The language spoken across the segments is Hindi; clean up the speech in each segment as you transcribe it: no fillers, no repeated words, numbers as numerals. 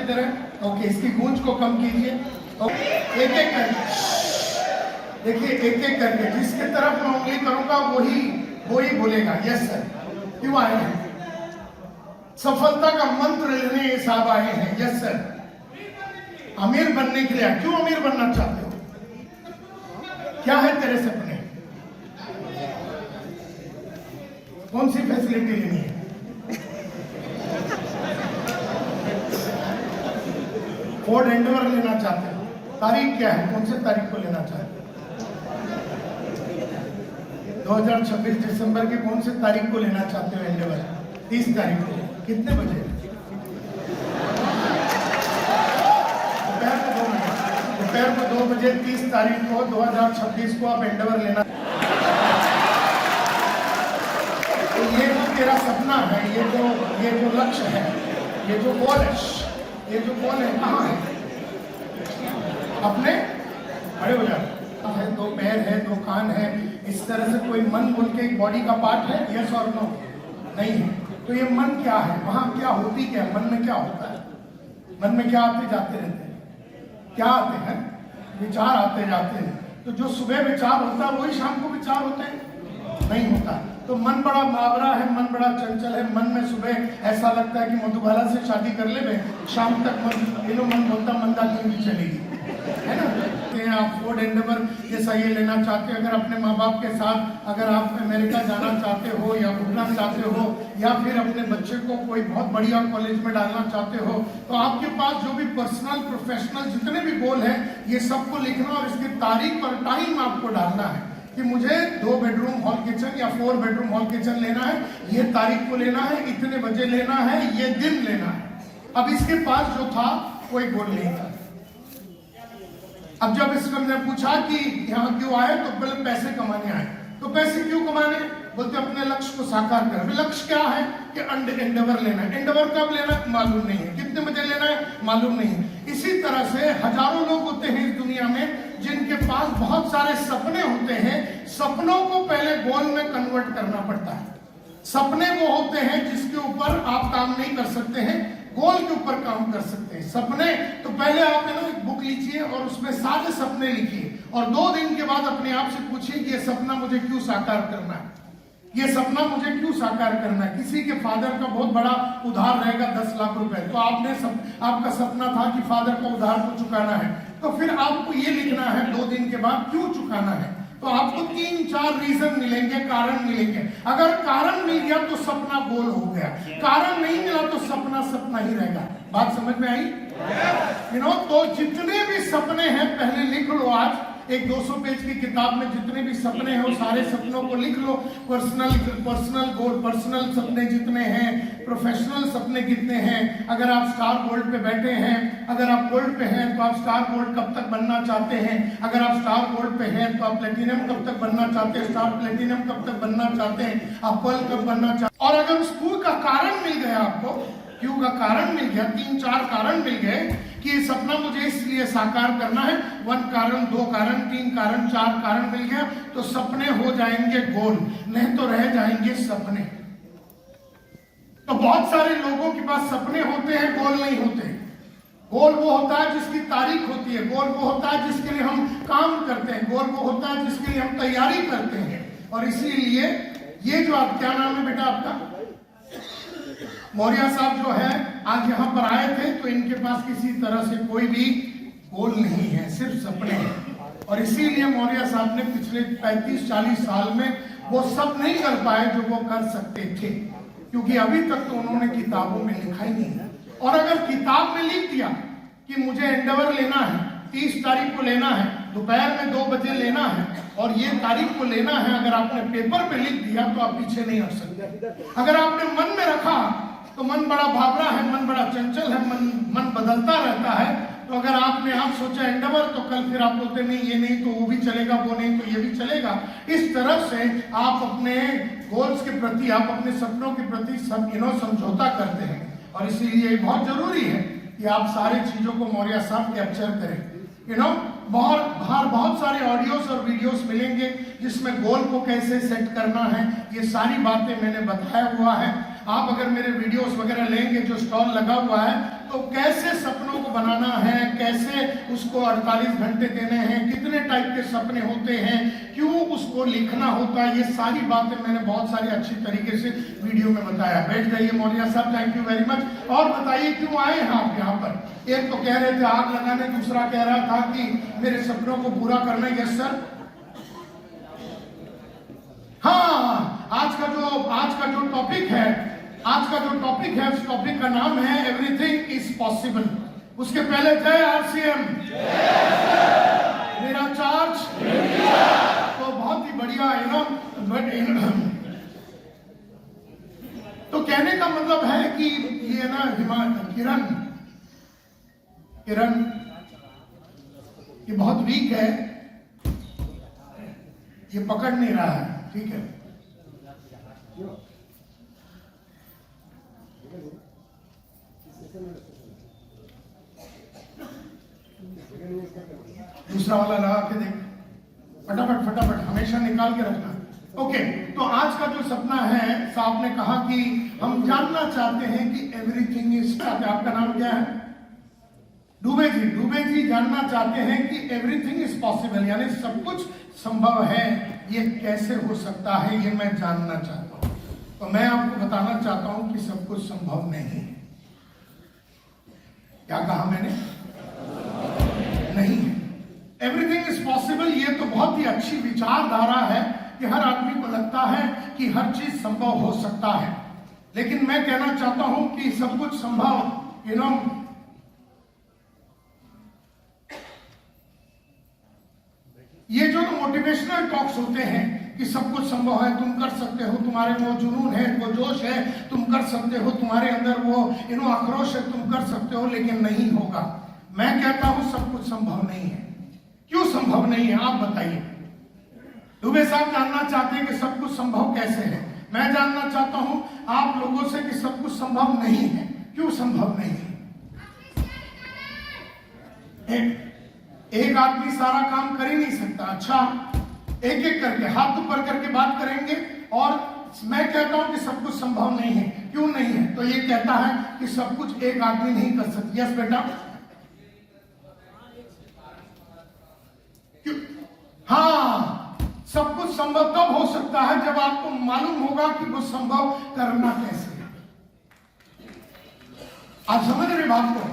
दे रहे हैं? ओके, इसकी गूंज को कम कीजिए। एक एक करके देखिए, एक एक करके जिसकी तरफ मैं उंगली करूंगा वही बोलेगा यस सर। क्यों आए हैं? सफलता का मंत्र लेने ये साहब आए हैं। Yes sir. अमीर बनने के लिए। क्यों अमीर बनना चाहते हो? क्या है तेरे सपने? कौन सी फैसिलिटी लेनी है? फोर्ड एंडेवर लेना चाहते हो? तारीख क्या है? कौन से तारीख को लेना चाहते हो? 2026 दिसंबर की कौन से तारीख को लेना चाहते हो एंडेवर? 30 तारीख को। कितने बजे? दोपहर को 2 बजे 30 तारीख को 2026 को आप एंडेवर लेना। तो ये जो तेरा सपना है, ये जो लक्ष्य है, ये जो गोल है, कहाँ है? अपने बड़े हो जाए है, 2 पैर है, 2 कान है, इस तरह से कोई मन बोल के एक बॉडी का पार्ट है? यस और नो? नहीं है। तो ये मन क्या है? वहां क्या होती क्या है? मन में क्या होता है? मन में क्या आते जाते रहते हैं? क्या आते हैं? विचार आते जाते हैं। तो जो सुबह विचार होता है वही शाम को विचार होते हैं? नहीं होता। तो मन बड़ा बावरा है, मन बड़ा चंचल है। मन में सुबह ऐसा लगता है कि मधुबाला से शादी कर ले, शाम तक मन बोलता मंदाकिनी भी चलेगी, है ना? आप फोर्ड एंडेवर जैसा ये लेना चाहते हो, अगर अपने माँ बाप के साथ अगर आप अमेरिका जाना चाहते हो या घूमना चाहते हो या फिर अपने बच्चे को कोई बहुत बढ़िया कॉलेज में डालना चाहते हो, तो आपके पास जो भी पर्सनल प्रोफेशनल जितने भी गोल हैं ये सबको लिखना और इसकी तारीख और टाइम आपको डालना है कि मुझे 2 बेडरूम हॉल किचन या 4 बेडरूम हॉल किचन लेना है, ये तारीख को लेना है, इतने बजे लेना है, ये दिन लेना है। अब इसके पास जो था कोई गोल नहीं था। अब जब इसको मैंने पूछा कि यहाँ क्यों आए, तो बोले पैसे कमाने आए। तो पैसे क्यों कमाने? बोलते अपने लक्ष्य को साकार कर। लक्ष्य क्या है? कि एंडेवर लेना है। एंडेवर कब लेना है मालूम नहीं है, कितने बजे लेना है मालूम नहीं है। इसी तरह से हजारों लोग होते हैं इस दुनिया में जिनके पास बहुत सारे सपने होते हैं। सपनों को पहले गोल में कन्वर्ट करना पड़ता है। सपने वो होते हैं जिसके ऊपर आप काम नहीं कर सकते हैं, गोल के ऊपर काम कर सकते हैं। सपने तो पहले आप एक बुक लीजिए और उसमें सारे सपने लिखिए और 2 दिन के बाद अपने आप से पूछिए कि ये सपना मुझे क्यों साकार करना है, ये सपना मुझे क्यों साकार करना है। किसी के फादर का बहुत बड़ा उधार रहेगा 10 लाख रुपए, तो आपका सपना था कि फादर का उधार को चुकाना है, तो फिर आपको ये लिखना है 2 दिन के बाद क्यों चुकाना है। तो आपको 3-4 रीजन मिलेंगे, कारण मिलेंगे। अगर कारण मिल गया तो सपना गोल हो गया, कारण नहीं मिला तो सपना ही रहेगा। बात समझ में आई? तो जितने भी सपने हैं पहले लिख लो। आज एक 200 पेज की किताब में जितने भी सपने हैं वो सारे सपनों को लिख लो। पर्सनल गोल, पर्सनल सपने जितने हैं, प्रोफेशनल सपने कितने हैं। अगर आप स्टार गोल्ड पे बैठे हैं, अगर आप गोल्ड पे हैं तो आप स्टार गोल्ड कब तक बनना चाहते हैं। अगर आप स्टार गोल्ड पे हैं तो आप प्लेटिनम कब तक बनना चाहते हैं, स्टार प्लेटिनम कब तक बनना चाहते हैं, आप पर्ल कब बनना चाहते हैं। और अगर उस क्यों का कारण मिल गया, आपको क्यों का कारण मिल गया, 3-4 कारण मिल गए कि ये सपना मुझे इसलिए साकार करना है, 1 कारण, 2 कारण, 3 कारण, 4 कारण मिल गया, तो सपने हो जाएंगे गोल, नहीं तो रह जाएंगे सपने। तो बहुत सारे लोगों के पास सपने होते हैं, गोल नहीं होते। गोल वो होता है जिसकी तारीख होती है, गोल वो होता है जिसके लिए हम काम करते हैं, गोल वो होता है जिसके लिए हम तैयारी करते हैं। और इसीलिए ये जो आप, क्या नाम है बेटा आपका? मौर्य साहब जो है आज यहाँ पर आए थे, तो इनके पास किसी तरह से कोई भी गोल नहीं है, सिर्फ सपने हैं। और इसीलिए मौर्य साहब ने पिछले 35-40 साल में वो सब नहीं कर पाए जो वो कर सकते थे, क्योंकि अभी तक तो उन्होंने किताबों में लिखा ही नहीं है। और अगर किताब में लिख दिया कि मुझे एंडेवर लेना है, 30 तारीख को लेना है, दोपहर में 2 बजे लेना है और ये तारीख को लेना है, अगर आपने पेपर पे लिख दिया तो आप पीछे नहीं हट सकते। अगर आपने मन में रखा तो मन बड़ा भावरा है, मन बड़ा चंचल है, मन बदलता रहता है। तो अगर आपने आप सोचा एंडेवर, तो कल फिर आप बोलते नहीं ये नहीं तो वो भी चलेगा, वो नहीं तो ये भी चलेगा। इस तरह से आप अपने गोल्स के प्रति, आप अपने सपनों के प्रति समझौता करते हैं। और इसीलिए बहुत जरूरी है कि आप सारी चीजों को मौर्य साहब कैप्चर करें। बहुत सारे ऑडियोस और वीडियोस मिलेंगे जिसमें गोल को कैसे सेट करना है, ये सारी बातें मैंने बताया हुआ है। आप अगर मेरे वीडियोस वगैरह लेंगे, जो स्टॉल लगा हुआ है तो कैसे सपनों को बनाना है, कैसे उसको 48 घंटे देने हैं, कितने टाइप के सपने होते हैं, क्यों उसको लिखना होता है, ये सारी बातें मैंने बहुत सारी अच्छी तरीके से वीडियो में बताया। बैठ जाइए मौर्या साहब, थैंक यू वेरी मच। और बताइए क्यों आए हैं आप यहाँ पर। एक तो कह रहे थे आग लगाने, दूसरा कह रहा था कि मेरे सपनों को पूरा करना। Yes sir. हाँ, आज का जो टॉपिक है, उस टॉपिक का नाम है एवरीथिंग इज पॉसिबल। उसके पहले जय आरसीएम, मेरा चार्ज। तो बहुत ही बढ़िया है ना। तो कहने का मतलब है कि ये ना किरण ये बहुत वीक है, ये पकड़ नहीं रहा है, ठीक है। दूसरा वाला लगा के देख, फटाफट हमेशा निकाल के रखना। ओके, तो आज का जो सपना है, साहब ने कहा कि हम जानना चाहते हैं कि एवरीथिंग इज, आपका नाम क्या है? डुबे जी जानना चाहते हैं कि एवरीथिंग इज पॉसिबल, यानी सब कुछ संभव है, ये कैसे हो सकता है, ये मैं जानना चाहता हूं। तो मैं आपको बताना चाहता हूं कि सब कुछ संभव नहीं है। क्या कहा मैंने? नहीं है। एवरीथिंग इज पॉसिबल, ये तो बहुत ही अच्छी विचारधारा है कि हर आदमी को लगता है कि हर चीज संभव हो सकता है, लेकिन मैं कहना चाहता हूं कि सब कुछ संभव, ये जो मोटिवेशनल टॉक्स होते हैं कि सब कुछ संभव है, तुम कर सकते हो, तुम्हारे वो जुनून है, वो जोश है, तुम कर सकते हो, तुम्हारे अंदर वो आक्रोश है, तुम कर सकते हो, लेकिन नहीं होगा। मैं कहता हूं सब कुछ संभव नहीं है। क्यों संभव नहीं है, आप बताइए। दुबे साहब जानना चाहते हैं कि सब कुछ संभव कैसे है। मैं जानना चाहता हूं आप लोगों से कि सब कुछ संभव नहीं है। क्यों संभव नहीं है? एक आदमी सारा काम कर ही नहीं सकता। अच्छा, एक एक करके हाथ ऊपर करके बात करेंगे। और मैं कहता हूं कि सब कुछ संभव नहीं है। क्यों नहीं है? तो ये कहता है कि सब कुछ एक आदमी नहीं कर सकता। यस बेटा, क्यों? हाँ, सब कुछ संभव तब हो सकता है जब आपको मालूम होगा कि वो संभव करना कैसे है। आप समझ रहे बात को?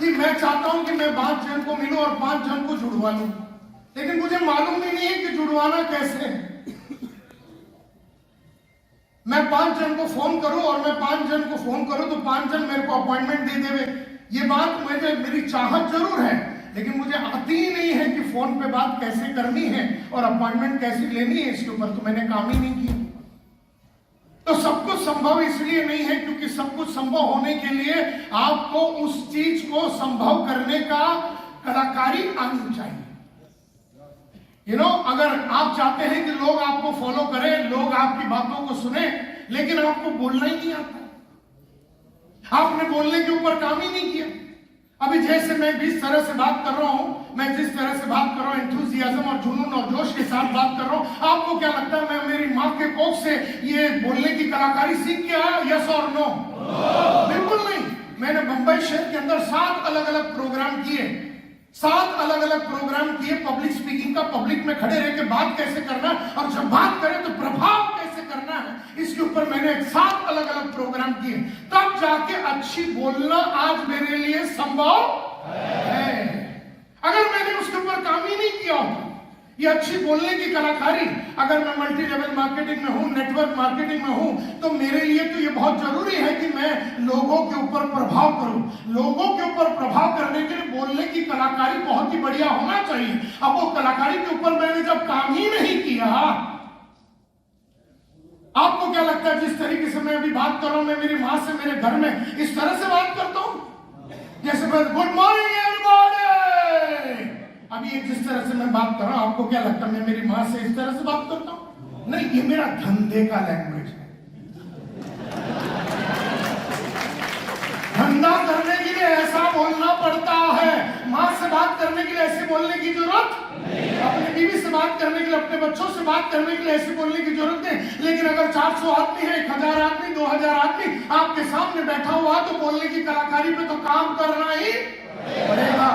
कि मैं चाहता हूं कि मैं 5 जन को मिलूं और 5 जन को जुड़वा लूं, लेकिन मुझे मालूम ही नहीं है कि जुड़वाना कैसे है। मैं 5 जन को फोन करूं और मैं 5 जन को फोन करूं तो 5 जन मेरे को अपॉइंटमेंट दे देवे। ये बात मेरी चाहत जरूर है, लेकिन मुझे आती ही नहीं है कि फोन पे बात कैसे करनी है और अपॉइंटमेंट कैसे लेनी है। इसके ऊपर तो मैंने काम ही नहीं किया। तो सब कुछ संभव इसलिए नहीं है क्योंकि सब कुछ संभव होने के लिए आपको उस चीज को संभव करने का कलाकारी आनी चाहिए। अगर आप चाहते हैं कि लोग आपको फॉलो करें, लोग आपकी बातों को सुने, लेकिन आपको बोलना ही नहीं आता, आपने बोलने के ऊपर काम ही नहीं किया। अभी जैसे मैं जिस तरह से बात कर रहा हूं, एंथुसियाज्म और जुनून और जोश के साथ बात कर रहा हूं, आपको क्या लगता है मैं मेरी मां के कोख से ये बोलने की कलाकारी सीख के आया? यस और नो? बिल्कुल नहीं। मैंने मुंबई शहर के अंदर 7 अलग अलग प्रोग्राम किए, 7 अलग अलग प्रोग्राम किए पब्लिक स्पीकिंग का, पब्लिक में खड़े रह के बात कैसे करना और जब बात करें तो प्रभाव कैसे करना है, इसके ऊपर मैंने 7 अलग अलग प्रोग्राम किए। तब जाके अच्छी बोलना आज मेरे लिए संभव है। अगर मैंने उसके ऊपर काम ही नहीं किया होता, ये अच्छी बोलने की कलाकारी, अगर मैं मल्टी लेवल मार्केटिंग में हूं, नेटवर्क मार्केटिंग में हूं, तो मेरे लिए तो ये बहुत जरूरी है कि मैं लोगों के ऊपर प्रभाव करूं। लोगों के ऊपर प्रभाव करने के लिए बोलने की कलाकारी बहुत ही बढ़िया होना चाहिए। अब वो कलाकारी के ऊपर मैंने जब काम ही नहीं किया, आपको क्या लगता है जिस तरीके से मैं अभी बात कर रहा हूं, मैं मेरी मां से मेरे घर में इस तरह से बात करता हूं जैसे मैं गुड मॉर्निंग एवरीबॉडी, अभी ये जिस तरह से मैं बात कर रहा हूं, आपको क्या लगता है मैं मेरी मां से इस तरह से बात करता हूं? नहीं, ये मेरा धंधे का लैंग्वेज है। धंधा करने के लिए ऐसा बोलना पड़ता है, मां से बात करने के लिए ऐसे बोलने की जरूरत अपने बीवी से बात करने के लिए, अपने बच्चों से बात करने के लिए ऐसे बोलने की जरूरत नहीं। लेकिन अगर 400 आदमी है, 1000 आदमी, 2000 आदमी आपके सामने बैठा हुआ, तो बोलने की कलाकारी पे तो काम करना ही पड़ेगा,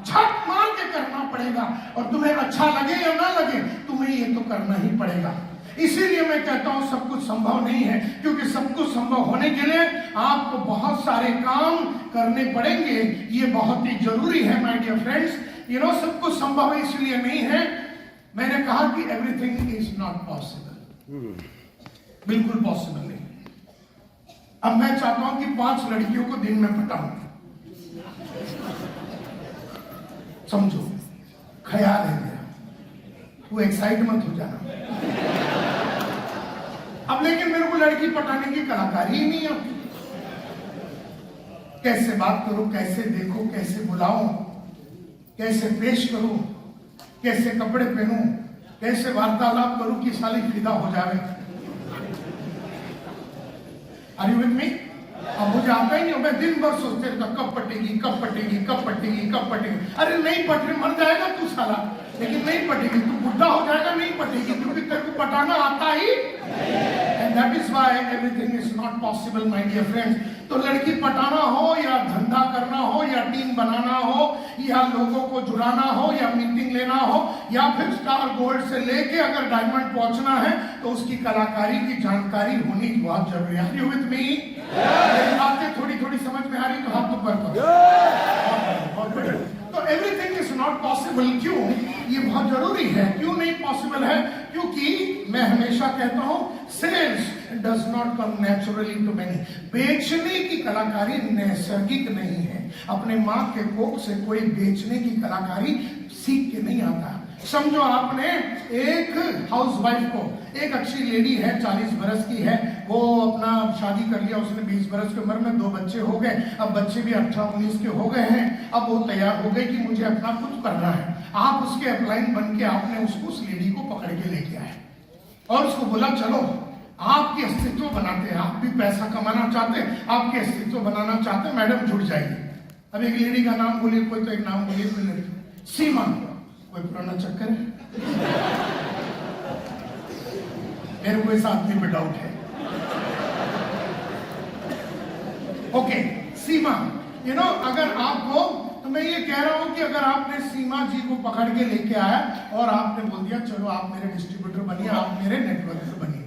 झट मार के करना पड़ेगा। और तुम्हें अच्छा लगे या ना लगे, तुम्हें ये तो करना ही पड़ेगा। इसीलिए मैं कहता हूं सब कुछ संभव नहीं है, क्योंकि सब कुछ संभव होने के लिए आपको बहुत सारे काम करने पड़ेंगे। ये बहुत ही जरूरी है माय डियर फ्रेंड्स। सब कुछ संभव इसलिए नहीं है। मैंने कहा कि एवरीथिंग इज नॉट पॉसिबल, बिल्कुल पॉसिबल नहीं। अब मैं चाहता हूं कि 5 लड़कियों को दिन में पटाऊं, समझो, ख्याल है मेरा, वो एक्साइट मत हो जाना। अब लेकिन मेरे को लड़की पटाने की कलाकारी ही नहीं आती। कैसे बात करूं, कैसे देखो, कैसे बुलाऊं, कैसे पेश करूं, कैसे कपड़े पहनूं, कैसे वार्तालाप करूं कि साली फिदा हो जाए। Are you with me? अब मुझे आता ही नहीं, मैं दिन भर सोचते रहता कब पटेगी, कब पटेगी, कब पटेगी, कब पटेगी। अरे नहीं पट रही, मर जाएगा तू साला, लेकिन नहीं पटेगी। तू बुढ़ा हो जाएगा, नहीं पटेगी, क्योंकि तेरे को पटाना आता ही। And that is why everything is not possible, my dear friends. तो लड़की पटाना हो या धंधा करना हो या टीम बनाना हो या लोगों को जुड़ाना हो या मीटिंग लेना हो या फिर स्टार गोल्ड से लेके अगर डायमंड पहुंचना है, तो उसकी कलाकारी की जानकारी होनी बहुत जरूरी है। Are you with me? मेरी बातें थोड़ी थोड़ी समझ में आ रही तो हाथ ऊपर करो। तो एवरीथिंग इज नॉट पॉसिबल। क्यों? ये बहुत जरूरी है। क्यों नहीं पॉसिबल है? क्योंकि मैं हमेशा कहता हूं sales does not come naturally to many. बेचने की कलाकारी नैसर्गिक नहीं है। अपने मां के कोख से कोई बेचने की कलाकारी सीख के नहीं आता। समझो आपने एक हाउसवाइफ को, एक अच्छी लेडी है, 40 बरस की है, वो अपना शादी कर लिया, उसने 20 बरस की उम्र में 2 बच्चे हो गए, अब बच्चे भी 18-19 के हो गए हैं। अब वो तैयार हो गई कि मुझे अपना कुछ करना है। आप उसके अपलाइन बन के आपने उसको, उस लेडी को पकड़ के लेके आए और उसको बोला चलो आपकी अस्तित्व बनाते हैं, आप भी पैसा कमाना चाहते हैं, आपके अस्तित्व बनाना चाहते हैं, मैडम जुड़ जाइए। अब एक लेडी का नाम बोलिए, कोई तो एक नाम बोलिए, कोई लड़की, सीमा, कोई पुराना चक्कर है? मेरे को इस आदमी पे डाउट है। ओके, सीमा, अगर आपको, तो मैं ये कह रहा हूं कि अगर आपने सीमा जी को पकड़ के लेके आया और आपने बोल दिया चलो आप मेरे डिस्ट्रीब्यूटर बनिए, आप मेरे नेटवर्कर बनिए।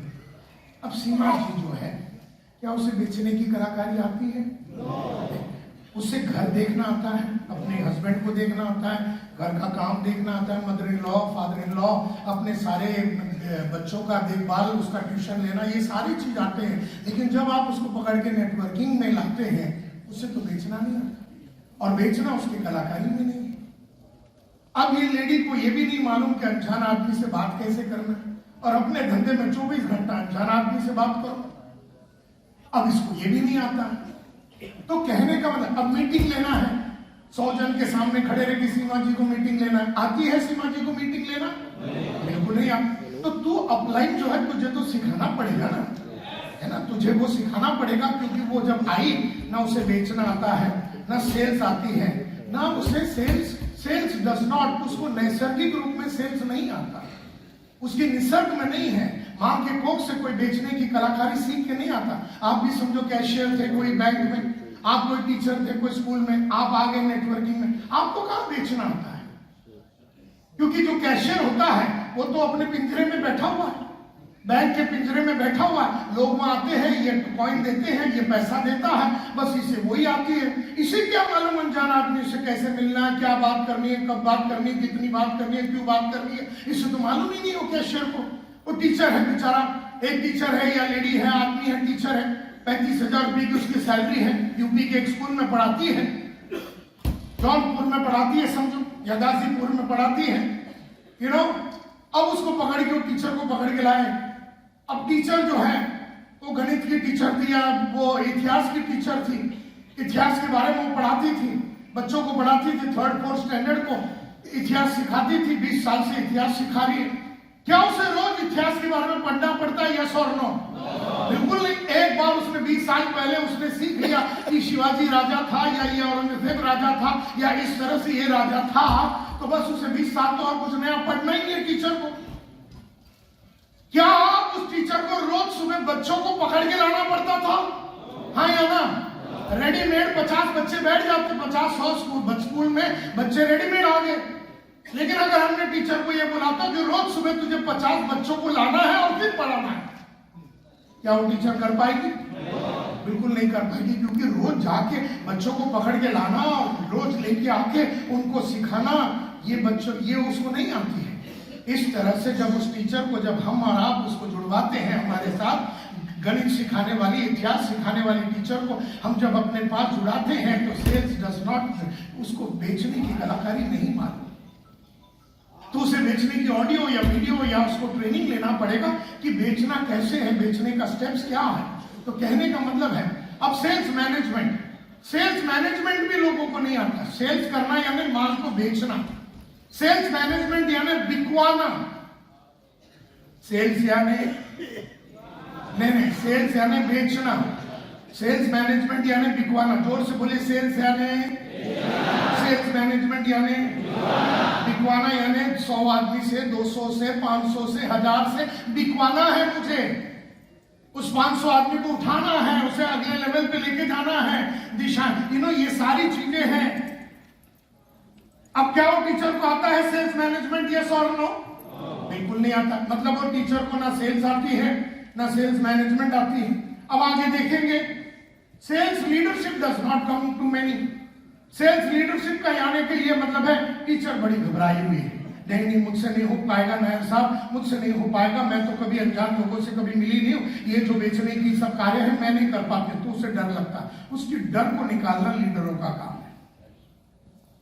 अब सीमा जी जो है, क्या उसे बेचने की कलाकारी आती है? उससे घर देखना आता है, अपने हस्बैंड को देखना आता है, घर का काम देखना आता है, mother in law, father in law, अपने सारे बच्चों का देखभाल, उसका ट्यूशन लेना, ये सारी चीज आते हैं। लेकिन जब आप उसको पकड़ के नेटवर्किंग में लाते हैं, उसे तो बेचना नहीं आता, और बेचना उसकी कलाकारी में नहीं। अब ये लेडी को ये भी नहीं मालूम कि अनजान आदमी से बात कैसे करना है, और अपने धंधे में 24 घंटा अनजान आदमी से बात करो। अब इसको ये भी नहीं आता। तो कहने का मतलब, अब मीटिंग लेना है, 100 जन के सामने खड़े रह के सीमा जी को मीटिंग लेना है। आती है सीमा जी को मीटिंग लेना? बिल्कुल नहीं आती। तो तू अपलाइन जो है, तुझे तो सिखाना पड़ेगा ना, है ना, तुझे वो सिखाना पड़ेगा, क्योंकि वो जब आई ना उसे बेचना आता है, ना सेल्स आती है, ना उसे सेल्स डज नॉट, उसको नैसर्गिक रूप में सेल्स नहीं आता, उसकी निसर्ग में नहीं है। मां के कोख से कोई बेचने की कलाकारी सीख के नहीं आता। आप भी समझो कैशियर थे कोई बैंक में, आप कोई टीचर थे कोई स्कूल में, आप आ गए नेटवर्किंग में, आपको कहां बेचना आता है? क्योंकि जो कैशियर होता है वो तो अपने पिंजरे में बैठा हुआ है, बैंक के पिंजरे में बैठा हुआ है। लोग वहां आते हैं, ये कॉइन देते हैं, ये पैसा देता है, बस इसे वही आती है। इसे क्या मालूम अनजान आदमी से कैसे मिलना है, क्या बात करनी है, कब बात करनी है, कितनी बात करनी है, क्यों बात करनी है, इसे तो मालूम ही नहीं हो कैशियर को। वो टीचर है बेचारा, एक टीचर है या लेडी है, आदमी है, टीचर है, 35,000 रुपये की उसकी सैलरी है, यूपी के एक स्कूल में पढ़ाती है, जौनपुर में पढ़ाती है, समझो, या गाजीपुर में पढ़ाती है, अब उसको पकड़ के, टीचर को पकड़ के लाए। अब टीचर जो है वो गणित की टीचर थी या वो इतिहास की टीचर थी, इतिहास के बारे में वो पढ़ाती थी, बच्चों को पढ़ाती थी, 3rd-4th स्टैंडर्ड को इतिहास सिखाती थी, 20 साल से इतिहास सिखा रही है। क्या उसे रोज इतिहास के बारे में पढ़ना पड़ता है? यस और नो? बिल्कुल नहीं। एक बार उसने 20 साल पहले उसने सीख लिया कि शिवाजी राजा था या ये औरंगजेब राजा था या इस तरह से ये राजा था, तो बस उसे 20 साल तो और कुछ नया पढ़ना ही है टीचर को। क्या उस टीचर को रोज सुबह बच्चों को पकड़ के लाना पड़ता था? हाँ या ना? रेडीमेड 50 बच्चे बैठ जाते, 50-100 स्कूल में बच्चे रेडीमेड आ गए। लेकिन अगर हमने टीचर को यह बुलाता कि रोज सुबह तुझे 50 बच्चों को लाना है और फिर पढ़ाना है, क्या वो टीचर कर पाएगी? बिल्कुल नहीं कर पाएगी, क्योंकि रोज जाके बच्चों को पकड़ के लाना और रोज लेके आके उनको सिखाना, ये उसको नहीं आती है। इस तरह से जब उस टीचर को, जब हम और आप उसको जुड़वाते हैं हमारे साथ, गणित सिखाने वाली, इतिहास सिखाने वाली टीचर को हम जब अपने पास जुड़ाते हैं, तो सेल्स डज नॉट, उसको बेचने की कलाकारी नहीं मालूम, तो उसे बेचने की ऑडियो या वीडियो या उसको ट्रेनिंग लेना पड़ेगा कि बेचना कैसे है, बेचने का स्टेप्स क्या है। तो कहने का मतलब है, अब सेल्स मैनेजमेंट भी लोगों को नहीं आता। सेल्स करना यानी माल को बेचना, सेल्स मैनेजमेंट यानी बिकवाना। सेल्स यानी नहीं, सेल्स यानी बेचना, सेल्स मैनेजमेंट यानी बिकवाना। जोर से बोले, सेल्स मैनेजमेंट यानी बिकवाना, यानी 100 आदमी से, 200 से, 500 से, 1000 से बिकवाना है मुझे। उस 500 आदमी को उठाना है, उसे अगले लेवल पे लेके जाना है, दिशा, ये सारी चीजें हैं। अब क्या वो टीचर को आता है सेल्स मैनेजमेंट? यस और नो? बिल्कुल नहीं आता। मतलब वो टीचर को ना सेल्स आती है ना सेल्स मैनेजमेंट आती है। अब आगे देखेंगे, sales leadership does not come to many. Sales leadership का आने के लिए मतलब है टीचर बड़ी घबराई हुई है, नहीं मुझसे नहीं हो पाएगा नायब साहब, मुझसे नहीं हो पाएगा, मैं तो कभी अनजान लोगों से कभी मिली नहीं हूँ, ये जो बेचने की सब कार्य है मैं नहीं कर पाती, तो उसे डर लगता। उसकी डर को निकालना लीडरों का काम है,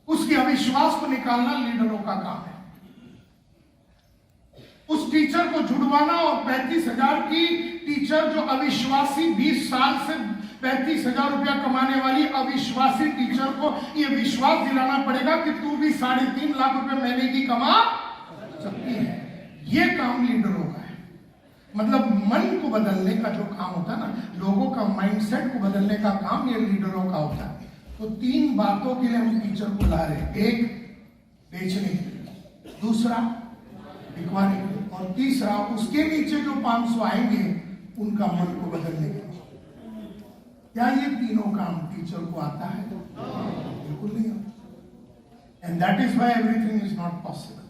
उसकी अविश्वास को निकालना लीडरों का काम है। उस टीचर को जुड़वाना, और 35,000 की टीचर जो अविश्वासी 20 साल से 35,000 रुपया कमाने वाली अविश्वासी टीचर को यह विश्वास दिलाना पड़ेगा कि तू भी 3.5 लाख रुपए महीने की कमा सकती है। यह काम लीडरों का है। मतलब मन को बदलने का जो काम होता है ना, लोगों का माइंडसेट को बदलने का काम ये लीडरों का होता है। तो 3 बातों के लिए हम टीचर को ला रहे हैं, एक बेचने के लिए, दूसरा बिकवाने के लिए, और तीसरा उसके नीचे जो 500 आएंगे उनका मन को बदलने के लिए। क्या ये तीनों काम टीचर को आता है? बिल्कुल नहीं आता। And that is why everything is not possible.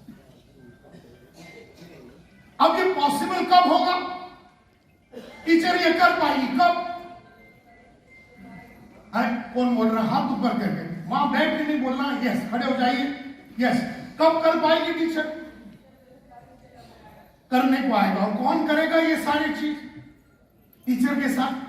अब ये पॉसिबल कब होगा? टीचर ये कर पाएगी कब? कौन बोल रहा? हाथ ऊपर करके, वहां बैठ के नहीं बोलना, यस, खड़े हो जाइए, यस। कब कर पाएगी टीचर? करने को आएगा। और कौन करेगा ये सारी चीज टीचर के साथ?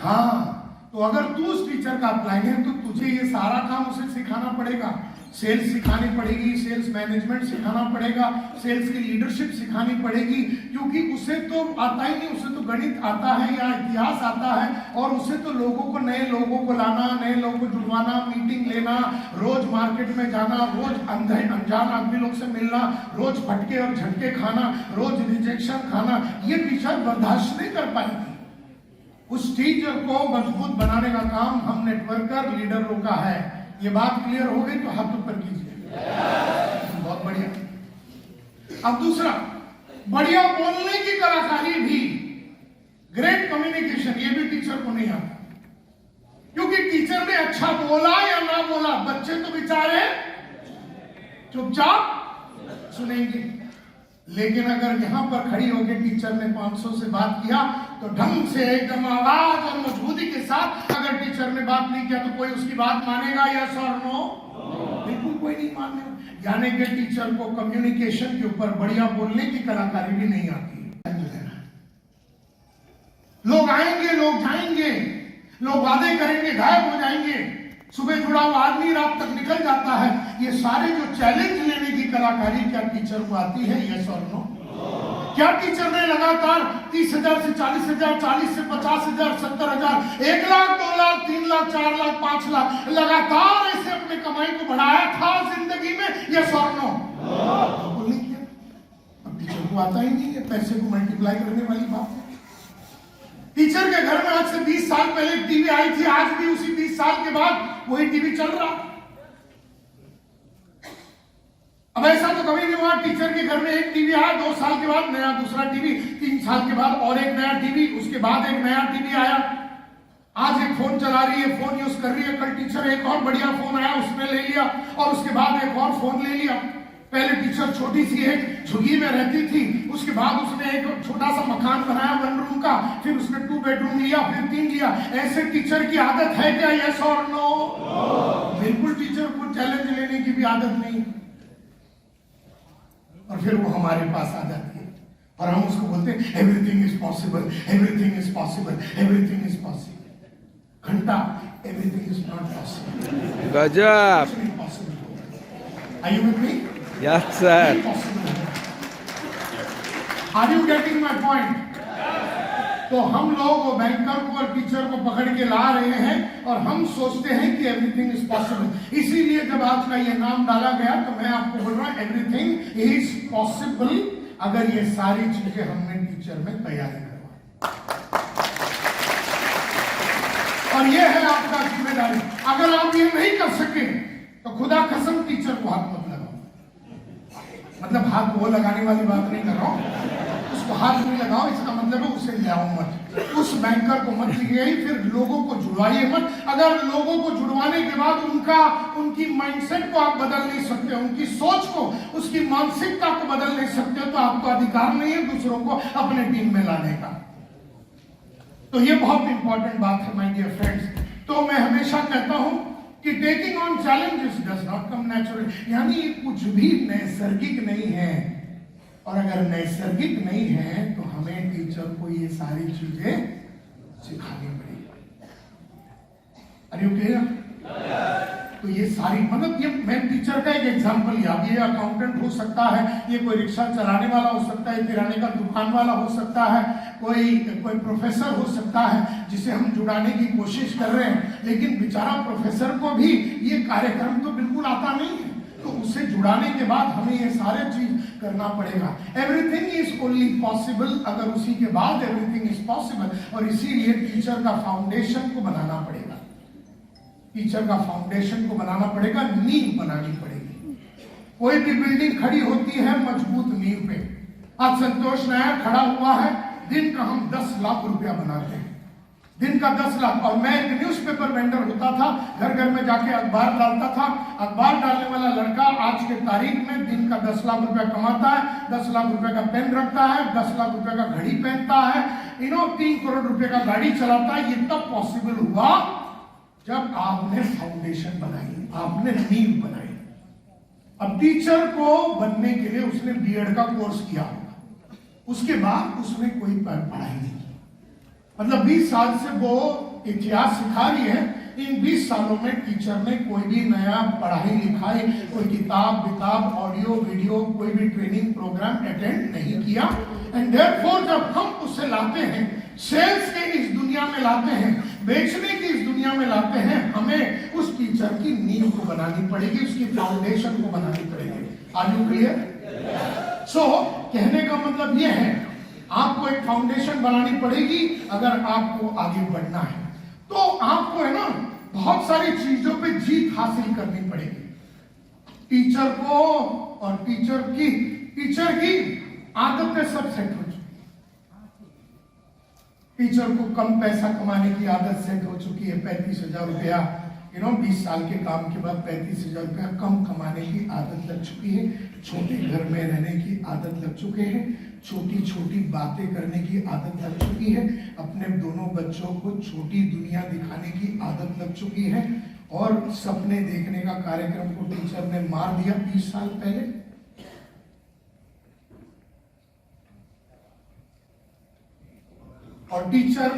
हाँ, तो अगर तू उस टीचर का अप्लाई है तो तुझे ये सारा काम उसे सिखाना पड़ेगा। सेल्स सिखानी पड़ेगी, सेल्स मैनेजमेंट सिखाना पड़ेगा, सेल्स की लीडरशिप सिखानी पड़ेगी, क्योंकि उसे तो आता ही नहीं, उसे तो गणित आता है या इतिहास आता है, और उसे तो लोगों को, नए लोगों को लाना, नए लोगों को जुड़वाना, मीटिंग लेना, रोज मार्केट में जाना, रोज अनजान आदमी लोग से मिलना, रोज फटके और झटके खाना, रोज रिजेक्शन खाना, ये टीचर बर्दाश्त नहीं कर पाएंगे। उस टीचर को मजबूत बनाने का काम हम नेटवर्कर लीडरों का है। ये बात क्लियर हो गई तो हाथ ऊपर कीजिए। बहुत बढ़िया। अब दूसरा, बढ़िया बोलने की कलाकारी भी, ग्रेट कम्युनिकेशन, ये भी टीचर को नहीं आता, क्योंकि टीचर ने अच्छा बोला या ना बोला, बच्चे तो बेचारे चुपचाप सुनेंगे। लेकिन अगर यहां पर खड़ी होकर टीचर ने 500 से बात किया तो ढंग से एकदम आवाज और मजबूती के साथ अगर टीचर ने बात नहीं किया तो कोई उसकी बात मानेगा? यस और नो? बिल्कुल कोई नहीं मानेगा। यानी कि टीचर को कम्युनिकेशन के ऊपर बढ़िया बोलने की कलाकारी भी नहीं आती है। लोग आएंगे, लोग जाएंगे, लोग वादे करेंगे, गायब हो जाएंगे, सुबह जुड़ा हुआ आदमी रात तक निकल जाता है। ये सारे जो चैलेंज लेने की कलाकारी क्या टीचर को आती है? यस और नो? क्या टीचर ने लगातार 30,000 से 40,000, 40 से 50,000, 70,000, 1 लाख, 2 लाख, 3 लाख, 4 लाख, 5 लाख लगातार ऐसे अपने कमाई को बढ़ाया था जिंदगी में? यस और नो? बिल्कुल नहीं किया। अब टीचर को आता ही नहीं है पैसे को मल्टीप्लाई करने वाली बात। टीचर के घर में आज से 20 साल पहले टीवी आई थी, आज भी उसी 20 साल के बाद वही टीवी चल रहा। अब ऐसा तो कभी नहीं हुआ टीचर के घर में एक टीवी आया, 2 साल के बाद नया दूसरा टीवी, 3 साल के बाद और एक नया टीवी, उसके बाद एक नया टीवी आया। आज एक फोन चला रही है, फोन यूज कर रही है, कल टीचर एक और बढ़िया फोन आया उसमें ले लिया, और उसके बाद एक और फोन ले लिया। पहले टीचर छोटी सी एक झुग्गी में रहती थी, उसके बाद उसने एक छोटा सा मकान बनाया 1 रूम का, फिर उसने 2 बेडरूम लिया, फिर 3 लिया। ऐसे टीचर की आदत है क्या? यस और नो? बिल्कुल टीचर को चैलेंज लेने की भी आदत नहीं। और फिर वो हमारे पास आ जाती है और हम उसको बोलते हैं everything is possible, everything is possible, everything is possible. घंटा एवरीथिंग इज नॉट पॉसिबल। गजब। Are you with me? Yes, sir. Are you getting my point? तो हम लोग वो बैंकर को और टीचर को पकड़ के ला रहे हैं और हम सोचते हैं कि एवरीथिंग इज पॉसिबल। इसीलिए जब आज का ये नाम डाला गया तो मैं आपको बोल रहा हूं एवरीथिंग इज पॉसिबल, अगर ये सारी चीजें हमने टीचर में तैयारी करवाई। और ये है आपका जिम्मेदारी। अगर आप ये नहीं कर सके तो खुदा कसम टीचर को हाथ मत लगाओ। मतलब हाथ वो लगाने वाली बात नहीं कर रहा हूं, उसको हाथ नहीं लगाओ, इसका मतलब है उसे ले आओ मत, उस बैंकर को मत लिए, फिर लोगों को जुड़वाइए मत। अगर लोगों को जुड़वाने के बाद उनकी माइंडसेट को आप बदल नहीं सकते, उनकी सोच को, उसकी मानसिकता को बदल नहीं सकते, तो आपको अधिकार नहीं है दूसरों को अपने टीम में लाने का। तो ये बहुत इंपॉर्टेंट बात है माय डियर फ्रेंड्स। तो मैं हमेशा कहता हूं कि taking on challenges does not come natural, यानी कुछ भी नैसर्गिक नहीं है। और अगर नैसर्गिक नहीं है तो हमें टीचर को ये सारी चीजें सिखानी पड़ेगी। अरे ओके, तो ये सारी मतलब ये मैं टीचर का एक एग्जांपल लिया। ये अकाउंटेंट हो सकता है, ये कोई रिक्शा चलाने वाला हो सकता है, किराने का दुकान वाला हो सकता है, कोई प्रोफेसर हो सकता है जिसे हम जुड़ाने की कोशिश कर रहे हैं। लेकिन बेचारा प्रोफेसर को भी ये कार्यक्रम तो बिल्कुल आता नहीं है, तो उसे जुड़ाने के बाद हमें ये सारे चीज करना पड़ेगा। एवरीथिंग इज ओनली पॉसिबल, अगर उसी के बाद एवरीथिंग इज पॉसिबल। और इसीलिए टीचर का फाउंडेशन को बनाना पड़ेगा, टीचर का फाउंडेशन को बनाना पड़ेगा, नींव बनानी पड़ेगी। कोई भी बिल्डिंग खड़ी होती है मजबूत नींव पे। आज संतोष नायर खड़ा हुआ है, दिन का हम 10 लाख रुपया बनाते हैं, दिन का 10 लाख। और मैं एक न्यूज़पेपर वेंडर होता था, घर घर में जाके अखबार डालता था। अखबार डालने वाला लड़का आज के तारीख में दिन का 10 लाख रुपया कमाता है, 10 लाख रुपए का पेन रखता है, 10 लाख रुपए का घड़ी पहनता है, 3 करोड़ रुपए का गाड़ी चलाता है। ये तब पॉसिबल हुआ जब आपने फाउंडेशन बनाई, आपने नींव बनाई। अब टीचर को बनने के लिए उसने बीएड का कोर्स किया होगा, उसके बाद उसने कोई पढ़ाई नहीं की। मतलब 20 साल से वो इतिहास सिखा रही है, इन 20 सालों में टीचर ने कोई भी नया पढ़ाई लिखाई, कोई किताब, ऑडियो, वीडियो, कोई भी ट्रेनिंग प्रोग्राम अटेंड नहीं किया। एंड देयरफॉर जब हम उसे लाते हैं, सेल्स के इस दुनिया में लाते हैं, बेचने की इस दुनिया में लाते हैं, हमें उस टीचर की नींव को बनानी पड़ेगी, उसकी फाउंडेशन को बनानी पड़ेगी। Are you clear? सो कहने का मतलब यह है, आपको एक फाउंडेशन बनानी पड़ेगी अगर आपको आगे बढ़ना है। तो आपको है ना बहुत सारी चीजों पे जीत हासिल करनी पड़ेगी। टीचर को और टीचर की आदतें सब सेट हो चुकी है। टीचर को कम पैसा कमाने की आदत सेट हो चुकी है। 35,000 रुपया 20 साल के काम के बाद 35,000 रुपया कम कमाने की आदत लग चुकी है। छोटे घर में रहने की आदत लग चुके हैं। छोटी छोटी बातें करने की आदत लग चुकी है। अपने दोनों बच्चों को छोटी दुनिया दिखाने की आदत लग चुकी है। और सपने देखने का कार्यक्रम को टीचर ने मार दिया 20 साल पहले। और टीचर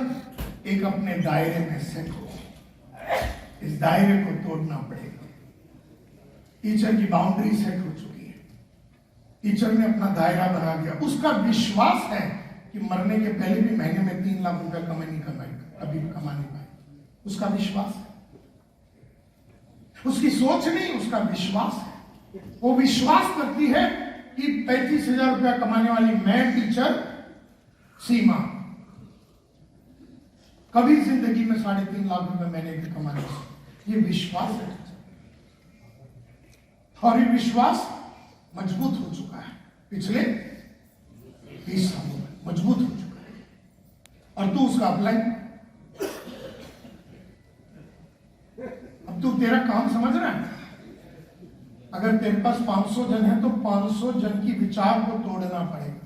एक अपने दायरे में सेट हो, इस दायरे को तोड़ना पड़ेगा। टीचर की बाउंड्री सेट हो चुकी है, टीचर ने अपना दायरा बना दिया। उसका विश्वास है कि मरने के पहले भी महीने में 3 लाख रुपया कमा नहीं पाए। उसका विश्वास है, उसकी सोच नहीं, उसका विश्वास है। वो विश्वास करती है कि 35,000 रुपया कमाने वाली मैं टीचर सीमा कभी जिंदगी में 3.5 लाख रुपए मैंने भी कमाने। ये विश्वास है। और ये विश्वास मजबूत हो चुका है, पिछले 20 सालों में मजबूत हो चुका है, और तू उसका अप्लाई, अब तू तेरा काम समझ रहा है। अगर तेरे पास 500 जन है तो 500 जन की विचार को तोड़ना पड़ेगा,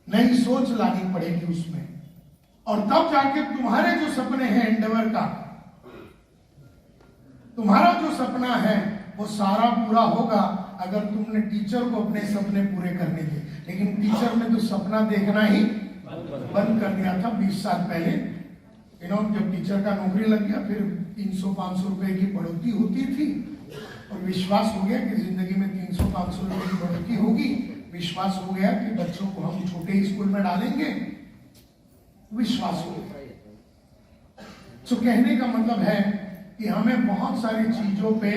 नई सोच लानी पड़ेगी उसमें, और तब जाके तुम्हारे जो सपने हैं एंडेवर का, तुम्हारा जो सपना है वो सारा पूरा होगा अगर तुमने टीचर को अपने सपने पूरे करने के। लेकिन टीचर ने तो सपना देखना ही बंद कर दिया था 20 साल पहले। जब टीचर का नौकरी लग गया, फिर 300-500 रुपए की बढ़ोतरी होती थी, और विश्वास हो गया कि जिंदगी में 300-500 रुपए की बढ़ोतरी होगी। विश्वास हो गया कि बच्चों को हम छोटे स्कूल में डालेंगे, विश्वास हो गया। तो कहने का मतलब है कि हमें बहुत सारी चीजों पे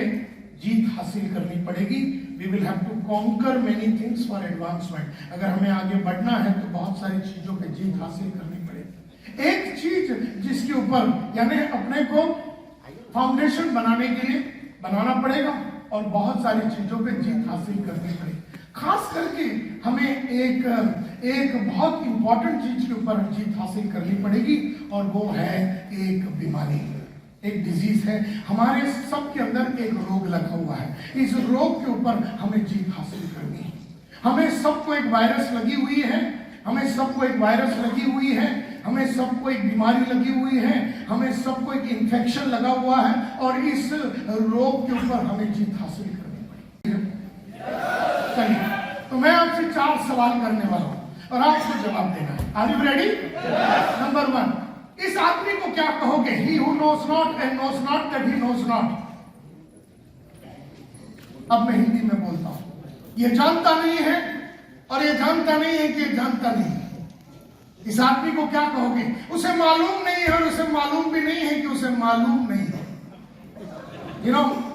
जीत हासिल करनी पड़ेगी। We will have to conquer many things for advancement. अगर हमें आगे बढ़ना है तो बहुत सारी चीजों पे जीत हासिल करनी पड़ेगी। एक चीज जिसके ऊपर यानी अपने को फाउंडेशन बनाने के लिए बनाना पड़ेगा, और बहुत सारी चीजों पे जीत हासिल करनी पड़ेगी। खास करके हमें एक बहुत इंपॉर्टेंट चीज के ऊपर जीत हासिल करनी पड़ेगी, और वो है एक बीमारी, एक डिजीज है। हमारे सबके अंदर एक रोग लगा हुआ है, इस रोग के ऊपर हमें जीत हासिल करनी है। हमें सबको एक वायरस लगी हुई है, हमें सबको एक वायरस लगी हुई है, हमें सबको एक बीमारी लगी हुई है, हमें सबको एक इन्फेक्शन लगा हुआ है, और इस रोग के ऊपर हमें जीत हासिल करनी पड़ेगी। चलिए, तो मैं आपसे 4 सवाल करने वाला हूं और आपको जवाब देना है। Are you ready? नंबर 1, इस आदमी को क्या कहोगे? He who knows not and knows not that he knows not। अब मैं हिंदी में बोलता हूं। ये जानता नहीं है और ये जानता नहीं है कि ये जानता नहीं है। इस आदमी को क्या कहोगे? उसे मालूम नहीं है और उसे मालूम भी नहीं है कि उसे मालूम नहीं है।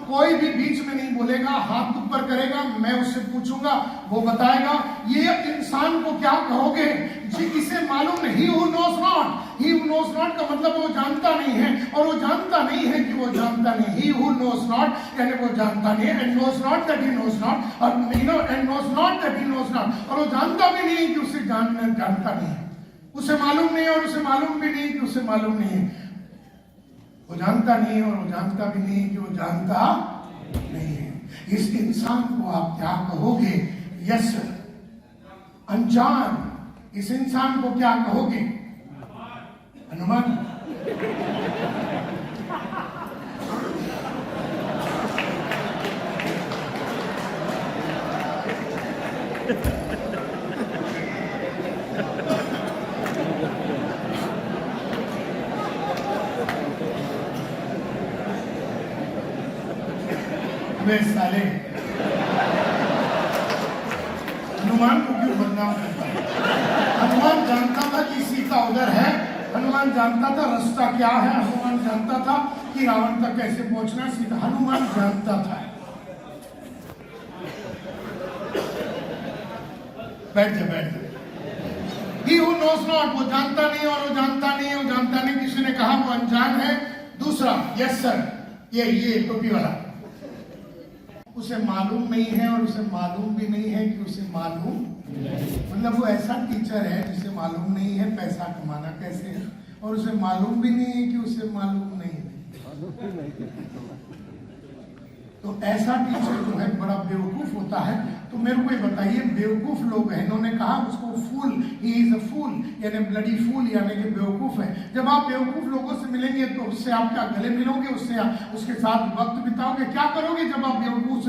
कोई भी बीच में नहीं बोलेगा, हाथ ऊपर करेगा, मैं उससे पूछूंगा, वो बताएगा। ये इंसान को क्या कहोगे? जिसे मालूम नहीं। He who knows not, he who knows not का मतलब वो जानता नहीं है, और वो जानता नहीं है कि वो जानता नहीं। He who knows not यानी वो जानता नहीं है, and knows not that he knows not, और and knows not that he knows not, और वो जानता भी नहीं है कि उसे जानता नहीं है। उसे मालूम नहीं है और उसे मालूम भी नहीं कि उसे मालूम नहीं है। वो जानता नहीं है और वो जानता भी नहीं कि वो जानता नहीं है। इस इंसान को आप क्या कहोगे? यस, अनजान। इस इंसान को क्या कहोगे? अनुमान। साले हनुमान को क्यों बदनाम करता है? हनुमान जानता था कि सीता उधर है, हनुमान जानता था रास्ता क्या है, हनुमान जानता था कि रावण तक कैसे पहुंचना है। सीता हनुमान जानता था। बैठ जा। He who knows not, वो जानता नहीं और वो जानता नहीं, वो जानता नहीं। किसी ने कहा वो अनजान है। दूसरा, यस सर, ये टोपी वाला, उसे मालूम नहीं है और उसे मालूम भी नहीं है कि उसे मालूम, मतलब वो ऐसा टीचर है जिसे मालूम नहीं है पैसा कमाना कैसे है, और उसे मालूम भी नहीं है कि उसे मालूम नहीं है। तो ऐसा टीचर जो है बड़ा बेवकूफ होता है। तो मेरे को ये बताइए, बेवकूफ लोग हैं, इन्होंने कहा उसको फूल, ही इज अ फूल, यानी ब्लडी फूल, यानी कि बेवकूफ है। जब आप बेवकूफ लोगों से मिलेंगे तो उससे आप क्या गले मिलोगे, उससे उसके साथ वक्त बिताओगे? क्या करोगे जब आप बेवकूफ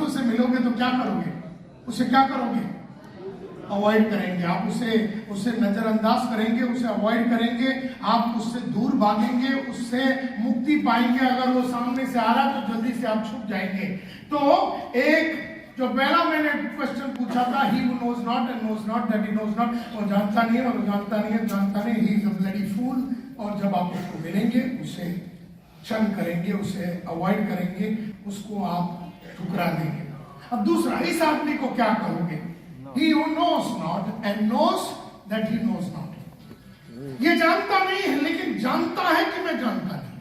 से मिलोगे तो क्या करोगे? उससे क्या करोगे? अवॉइड करेंगे आप, उसे नजरअंदाज करेंगे, उसे अवॉइड करेंगे, आप उससे दूर भागेंगे, उससे मुक्ति पाएंगे। अगर वो सामने से आ रहा है तो जल्दी से आप छुप जाएंगे। तो एक जो पहला मैंने क्वेश्चन पूछा था, he who knows not and knows not that he knows not, वो जानता नहीं है और वो जानता नहीं है, जानता नहीं, he is a bloody fool. और जब आप उसको मिलेंगे उसे क्षण करेंगे, उसे अवॉइड करेंगे, उसको आप ठुकरा देंगे। अब दूसरा, इस आदमी को क्या कहोगे? He who knows not and knows that he knows not। ये जानता नहीं है लेकिन जानता है कि मैं जानता नहीं।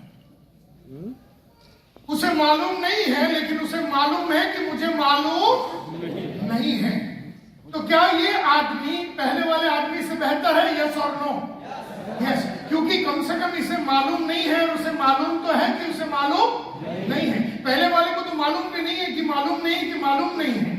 उसे मालूम नहीं है, लेकिन उसे मालूम है कि मुझे मालूम नहीं है। तो क्या ये आदमी पहले वाले आदमी से बेहतर है? यस और नो? यस, क्योंकि कम से कम इसे मालूम नहीं है और उसे मालूम तो है कि उसे मालूम नहीं है। पहले वाले को तो मालूम भी नहीं है कि मालूम नहीं है कि मालूम नहीं है।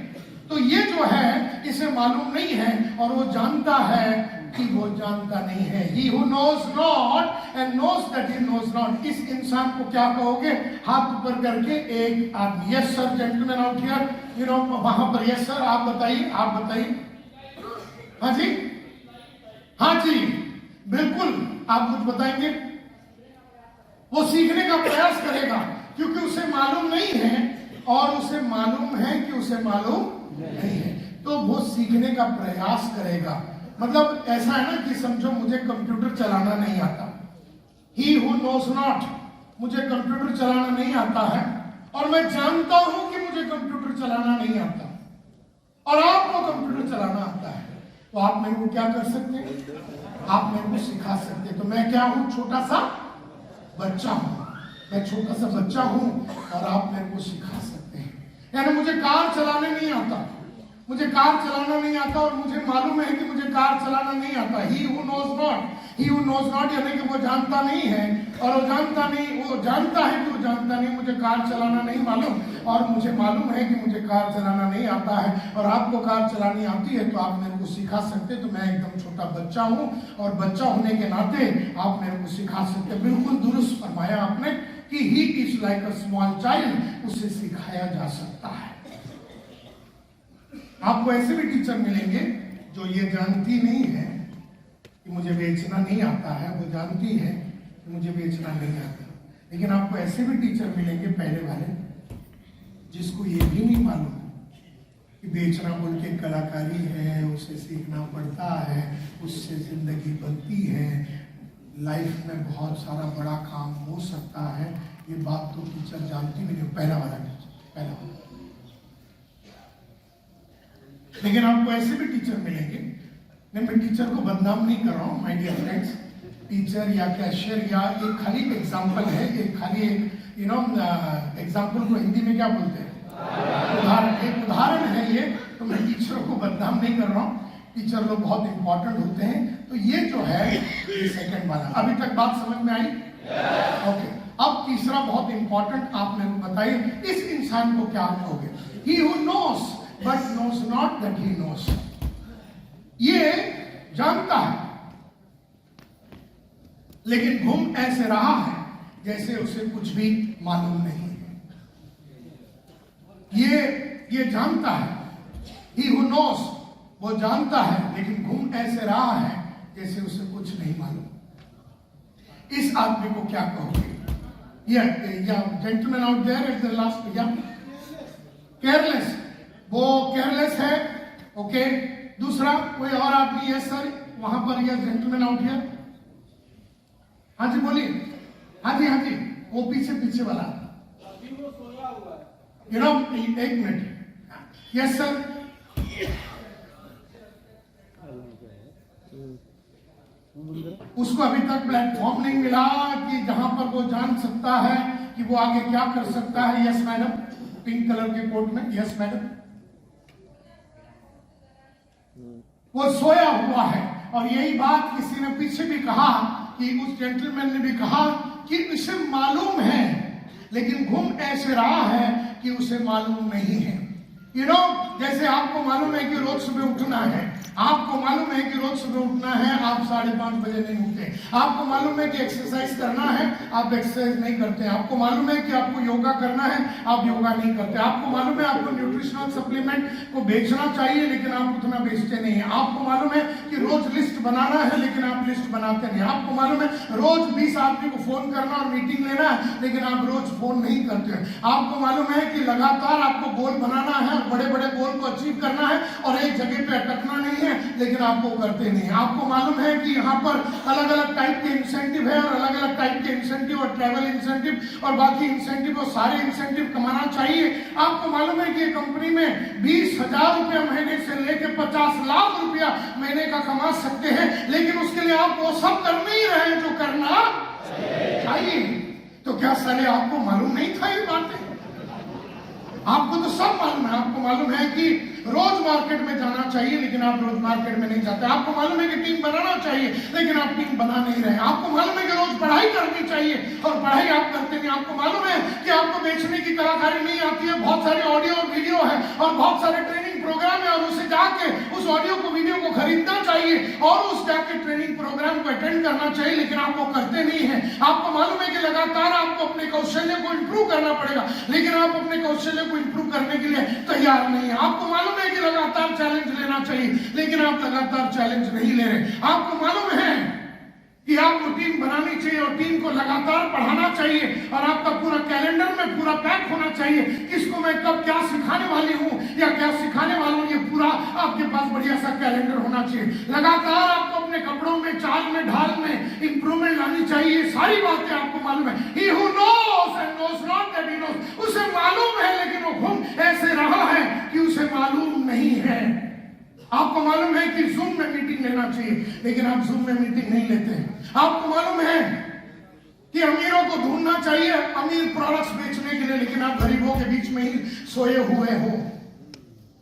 तो ये जो है इसे मालूम नहीं है और वो जानता है कि वो जानता नहीं है। He who knows not and knows that he knows not, इस इंसान को क्या कहोगे? हाथ ऊपर करके एक आदमी। Yes sir, gentleman out here, you know, वहां पर। यस सर, आप बताइए, आप बताइए। हाँ जी, हाँ जी, बिल्कुल, आप कुछ बताएंगे? वो सीखने का प्रयास करेगा क्योंकि उसे मालूम नहीं है और उसे मालूम है कि उसे मालूम नहीं है, तो वो सीखने का प्रयास करेगा। मतलब ऐसा है ना कि समझो मुझे कंप्यूटर चलाना नहीं आता। He who knows not, मुझे कंप्यूटर चलाना नहीं आता है और मैं जानता हूं कि मुझे कंप्यूटर चलाना नहीं आता और आपको कंप्यूटर चलाना आता है, तो आप मेरे को क्या कर सकते हैं? आप मेरे को सिखा सकते हैं। तो मैं क्या हूं? छोटा सा बच्चा हूं। मैं छोटा सा बच्चा हूं और आप मेरे को सिखा सकते हैं। यानी मुझे कार चलाने नहीं आता, मुझे कार चलाना नहीं आता और मुझे मालूम है कि मुझे कार चलाना नहीं आता। He who knows not, he who knows not यानी कि वो जानता नहीं है और वो जानता नहीं, वो जानता है कि वो जानता नहीं। मुझे कार चलाना नहीं मालूम और मुझे मालूम है कि मुझे कार चलाना नहीं आता है और आपको कार चलानी आती है तो आप मेरे को सिखा सकते। तो मैं एकदम छोटा बच्चा हूँ और बच्चा होने के नाते आप मेरे को सिखा सकते। बिल्कुल दुरुस्त फरमाया आपने कि he is like a small child, उसे सिखाया जा सकता है। आपको ऐसे भी टीचर मिलेंगे जो ये जानती नहीं है कि मुझे बेचना नहीं आता है, वो जानती है कि मुझे बेचना नहीं आता, लेकिन आपको ऐसे भी टीचर मिलेंगे पहले वाले जिसको ये भी नहीं मालूम कि बेचना बोल के कलाकारी है, उसे सीखना पड़ता है, उससे जिंदगी बनती है, लाइफ में बहुत सारा बड़ा काम हो सकता है। ये बात तो टीचर जानती भी नहीं। पहला वाला टीचर, पहला वाला। लेकिन आपको ऐसे भी टीचर मिलेंगे, मैं टीचर को बदनाम नहीं कर रहा हूँ माय डियर फ्रेंड्स। टीचर या कैशियर या एक खाली एग्जाम्पल है, एक खाली एक यू नो एग्जाम्पल को हिंदी में क्या बोलते हैं? उदाहरण। एक उदाहरण है ये, तो मैं टीचरों को बदनाम नहीं कर रहा हूँ। टीचर लोग बहुत इंपॉर्टेंट होते हैं। तो ये जो है ये सेकंड वाला। अभी तक बात समझ में आई? ओके। अब तीसरा बहुत इंपॉर्टेंट आप मेरे को बताइए, इस इंसान को क्या कहोगे? He who knows but knows not that he knows, ये जानता है लेकिन घूम ऐसे रहा है जैसे उसे कुछ भी मालूम नहीं है। ये जानता है, he who knows, वो जानता है लेकिन घूम ऐसे रहा है जैसे उसे कुछ नहीं मालूम। इस आदमी को क्या कहोगे? या gentleman out there at the last, या केयरलेस, वो केयरलेस है। ओके, दूसरा कोई और आदमी? है सर, वहां पर यह जेंटलमैन आउट हियर। हाँ जी बोलिए। हाँ जी, हाँ जी, वो पीछे वाला, यू नो, एक मिनट। Yes sir. उसको अभी तक प्लेटफॉर्म नहीं मिला कि जहां पर वो जान सकता है कि वो आगे क्या कर सकता है। यस मैडम, पिंक कलर के कोट में। Yes madam. वो सोया हुआ है और यही बात किसी ने पीछे भी कहा कि उस जेंटलमैन ने भी कहा कि उसे मालूम है लेकिन घूम ऐसे रहा है कि उसे मालूम नहीं है। यू नो, जैसे आपको मालूम है कि रोज सुबह उठना है, आपको मालूम है कि रोज सुबह उठना है, आप 5:30 बजे नहीं उठते। आपको मालूम है कि एक्सरसाइज करना है, आप एक्सरसाइज नहीं करते। आपको मालूम है कि आपको योगा करना है, आप योगा नहीं करते। आपको मालूम है आपको न्यूट्रिशनल सप्लीमेंट को बेचना चाहिए लेकिन आप उतना बेचते नहीं हैं। आपको मालूम है कि रोज लिस्ट बनाना है लेकिन आप लिस्ट बनाते नहीं। आपको मालूम है रोज 20 आदमी को फोन करना और मीटिंग लेना है लेकिन आप रोज फोन नहीं करते। आपको मालूम है कि लगातार आपको गोल बनाना है, बड़े बड़े गोल को अचीव करना है और एक जगह पे अटकना नहीं है लेकिन आपको करते नहीं। आपको मालूम है कि यहाँ पर अलग अलग टाइप के इंसेंटिव है और अलग अलग टाइप के इंसेंटिव और ट्रैवल इंसेंटिव और बाकी इंसेंटिव और सारे इंसेंटिव कमाना चाहिए। आपको मालूम है कि कंपनी में 20,000 रुपया महीने से लेकर 50 लाख रुपया महीने का कमा सकते हैं लेकिन उसके लिए आप वो सब कर नहीं रहे जो करना चाहिए। तो क्या साले आपको मालूम नहीं था ये बातें? आपको तो सब मालूम है। आपको मालूम है कि रोज मार्केट में जाना चाहिए, लेकिन आप रोज मार्केट में नहीं जाते। आपको मालूम है कि टीम बनाना चाहिए, लेकिन आप टीम बना नहीं रहे। आपको मालूम है कि रोज पढ़ाई करनी चाहिए, और पढ़ाई आप करते नहीं। आपको मालूम है कि आपको बेचने की कलाकारी नहीं आती है। बहुत सारे ऑडियो और वीडियो है, और बहुत सारे ट्रेनिंग प्रोग्राम है, और उसे जाके उस ऑडियो को वीडियो को खरीदना चाहिए, और उस जाके ट्रेनिंग प्रोग्राम को अटेंड करना चाहिए, लेकिन आप वो करते नहीं है। आपको मालूम है कि लगातार आपको अपने कौशल्य को इंप्रूव करना पड़ेगा, लेकिन आप अपने कौशल्य को इंप्रूव करने के लिए तैयार नहीं है। आपको मालूम है कि लगातार चैलेंज लेना चाहिए, लेकिन आप लगातार चैलेंज नहीं ले रहे। आपको मालूम है कि आपको टीम बनानी चाहिए, और टीम को लगातार पढ़ाना चाहिए, और आपका पूरा कैलेंडर में पूरा पैक होना चाहिए। किसको मैं कब क्या सिखाने वाली हूँ या क्या सिखाने वाला हूँ, ये पूरा आपके पास बढ़िया सा कैलेंडर होना चाहिए। लगातार आपको अपने कपड़ों में, चाल में, ढाल में इंप्रूवमेंट लानी चाहिए। सारी बातें आपको मालूम है। He who knows and knows not that he knows, उसे मालूम है, लेकिन वो घूम ऐसे रहा है कि उसे मालूम नहीं है। आपको मालूम है कि जूम में मीटिंग लेना चाहिए, लेकिन आप जूम में मीटिंग नहीं लेते हैं। आपको मालूम है कि अमीरों को ढूंढना चाहिए अमीर प्रोडक्ट्स बेचने के लिए, लेकिन आप गरीबों के बीच में ही सोए हुए हो।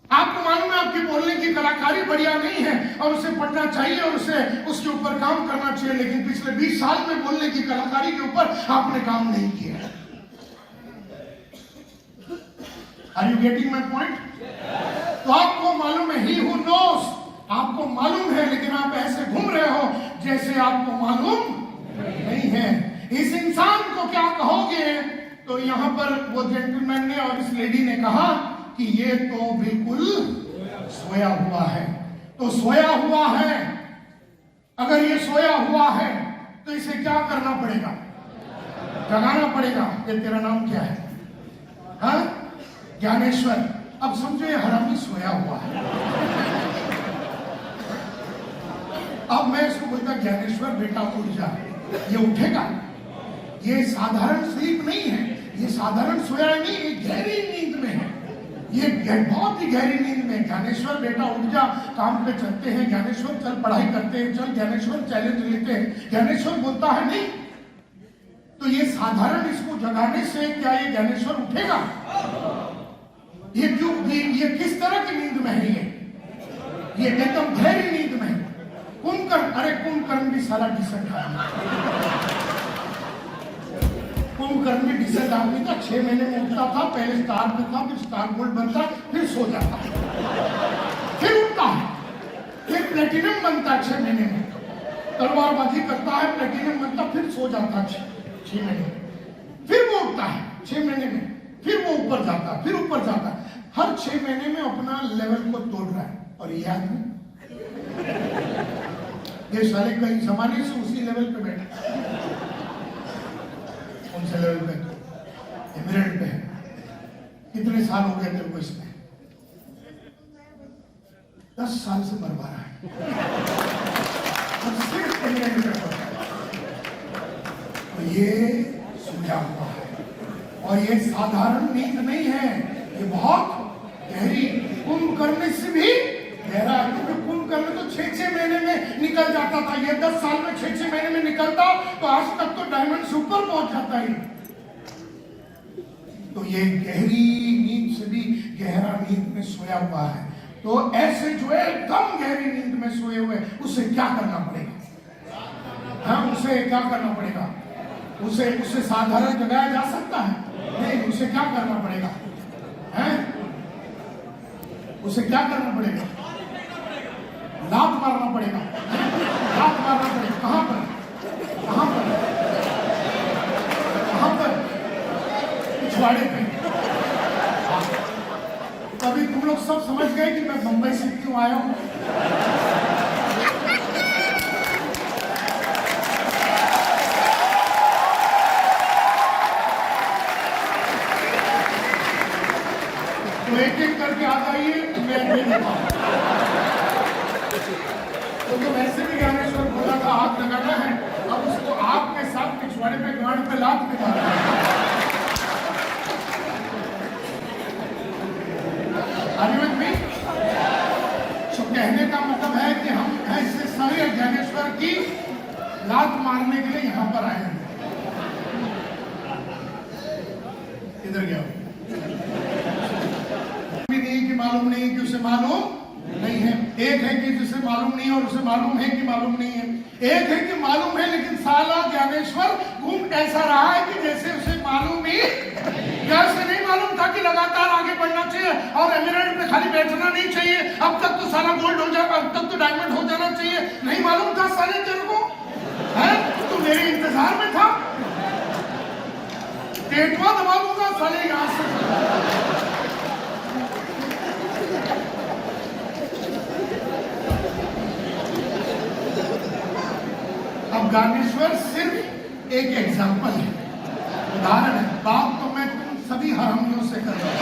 आपको मालूम है आपकी बोलने की कलाकारी बढ़िया नहीं है, और उसे पढ़ना चाहिए, और उसे उसके ऊपर काम करना चाहिए, लेकिन पिछले 20 साल में बोलने की कलाकारी के ऊपर आपने काम नहीं किया। Are you getting my point? तो आपको मालूम है, ही हु नोस, आपको मालूम है, लेकिन आप ऐसे घूम रहे हो जैसे आपको मालूम नहीं है। इस इंसान को क्या कहोगे? तो यहां पर वो जेंटलमैन ने और इस लेडी ने कहा कि ये तो बिल्कुल सोया हुआ है। तो सोया हुआ है, अगर ये सोया हुआ है तो इसे क्या करना पड़ेगा? जगाना पड़ेगा। ये तेरा नाम क्या है? हाँ, ज्ञानेश्वर। अब समझो ये हरामी सोया हुआ है। अब मैं इसको बोलता, ज्ञानेश्वर बेटा उठ जा। ये उठेगा? ये साधारण स्लीप नहीं है, ये साधारण सोया नहीं, ये गहरी नींद में है। ये बहुत ही गहरी नींद में। ज्ञानेश्वर बेटा उठ जा, काम पे चलते हैं। ज्ञानेश्वर चल पढ़ाई करते हैं, चल ज्ञानेश्वर चैलेंज लेते हैं। ज्ञानेश्वर बोलता है नहीं। तो ये साधारण इसको जगाने से क्या ये ज्ञानेश्वर उठेगा? ये क्यों? ये किस तरह की नींद में है? ये एकदम गहरी नींद में है। कुंभकर्ण, अरे कुंभकर्ण भी सारा डिसेंट आदमी। कुंभकर्ण भी डिसेंट आदमी था। 6 महीने में उठता था, पहले स्टार पे था, फिर स्टार गोल्ड बनता, फिर सो जाता, फिर उठता है, फिर प्लेटिनम बनता 6 महीने में, तलवारबाजी करता है, प्लेटिनम बनता, फिर सो जाता 6 महीने में, फिर वो उठता है 6 महीने में, फिर वो ऊपर जाता, फिर ऊपर जाता। हर 6 महीने में अपना लेवल को तोड़ रहा है। और ये आदमी, ये साले कई जमाने से उसी लेवल पे बैठा, कौन से लेवल पे? एमिरेट पे है। कितने साल हो गए तेरे को इसमें? 10 साल से मरवा रहा है। और सिर्फ एमिरेट पे पड़ता है। तो ये सोया हुआ है, और ये साधारण नींद नहीं है, ये बहुत गहरी, कुंभकर्ण से भी गहरा है। क्योंकि कुंभकर्ण तो 6-6 महीने में निकल जाता था, ये 10 साल में 6-6 महीने में निकलता, तो आज तक तो डायमंड से ऊपर पहुंच जाता है। तो ये गहरी नींद से भी गहरा नींद में सोया हुआ है। तो ऐसे जो है एकदम गहरी नींद में सोए हुए, उसे क्या करना पड़ेगा? हाँ, उसे क्या करना पड़ेगा? उसे साधारण जगाया जा सकता है? नहीं। उसे क्या करना पड़ेगा? हैं? उसे क्या करना पड़ेगा? लात मारना पड़ेगा। लात मारना पड़ेगा। कहां पर? कहां पर? कहां पर? पिछवाड़े पे। तभी तुम लोग सब समझ गए कि मैं बंबई से क्यों आया हूं। तो एक-एक करके आ जाइए, मैं नहीं देता। तो वैसे भी ज्ञानेश्वर बोला था हाथ लगाना है, अब उसको आपके साथ पिछवाड़े पे, गांड पे लात के मारना है। तो कहने का मतलब है कि हम ऐसे सारे ज्ञानेश्वर की लात मारने के लिए यहाँ पर आए हैं। किधर गया वो? नहीं कि मालूम नहीं कि उसे मालूम नहीं है। एक है कि जिसे मालूम नहीं और उसे मालूम है कि मालूम नहीं है। एक है कि मालूम है लेकिन साला ज्ञानेश्वर घूम ऐसा रहा है कि जैसे उसे मालूम ही से नहीं मालूम था कि लगातार आगे बढ़ना चाहिए और एमिरेट में खाली बैठना नहीं चाहिए। अब तक तो सारा गोल्ड हो जाएगा, अब तक तो डायमंड हो जाना चाहिए। नहीं मालूम था साले तेरे को, है तू मेरे इंतजार में था। टेटवा दबा दूंगा साले यहां से। अब ज्ञानेश्वर सिर्फ एक एग्जाम्पल है, उदाहरण है। बात तो मैं तुम सभी हरामियों से कर रहा हूं।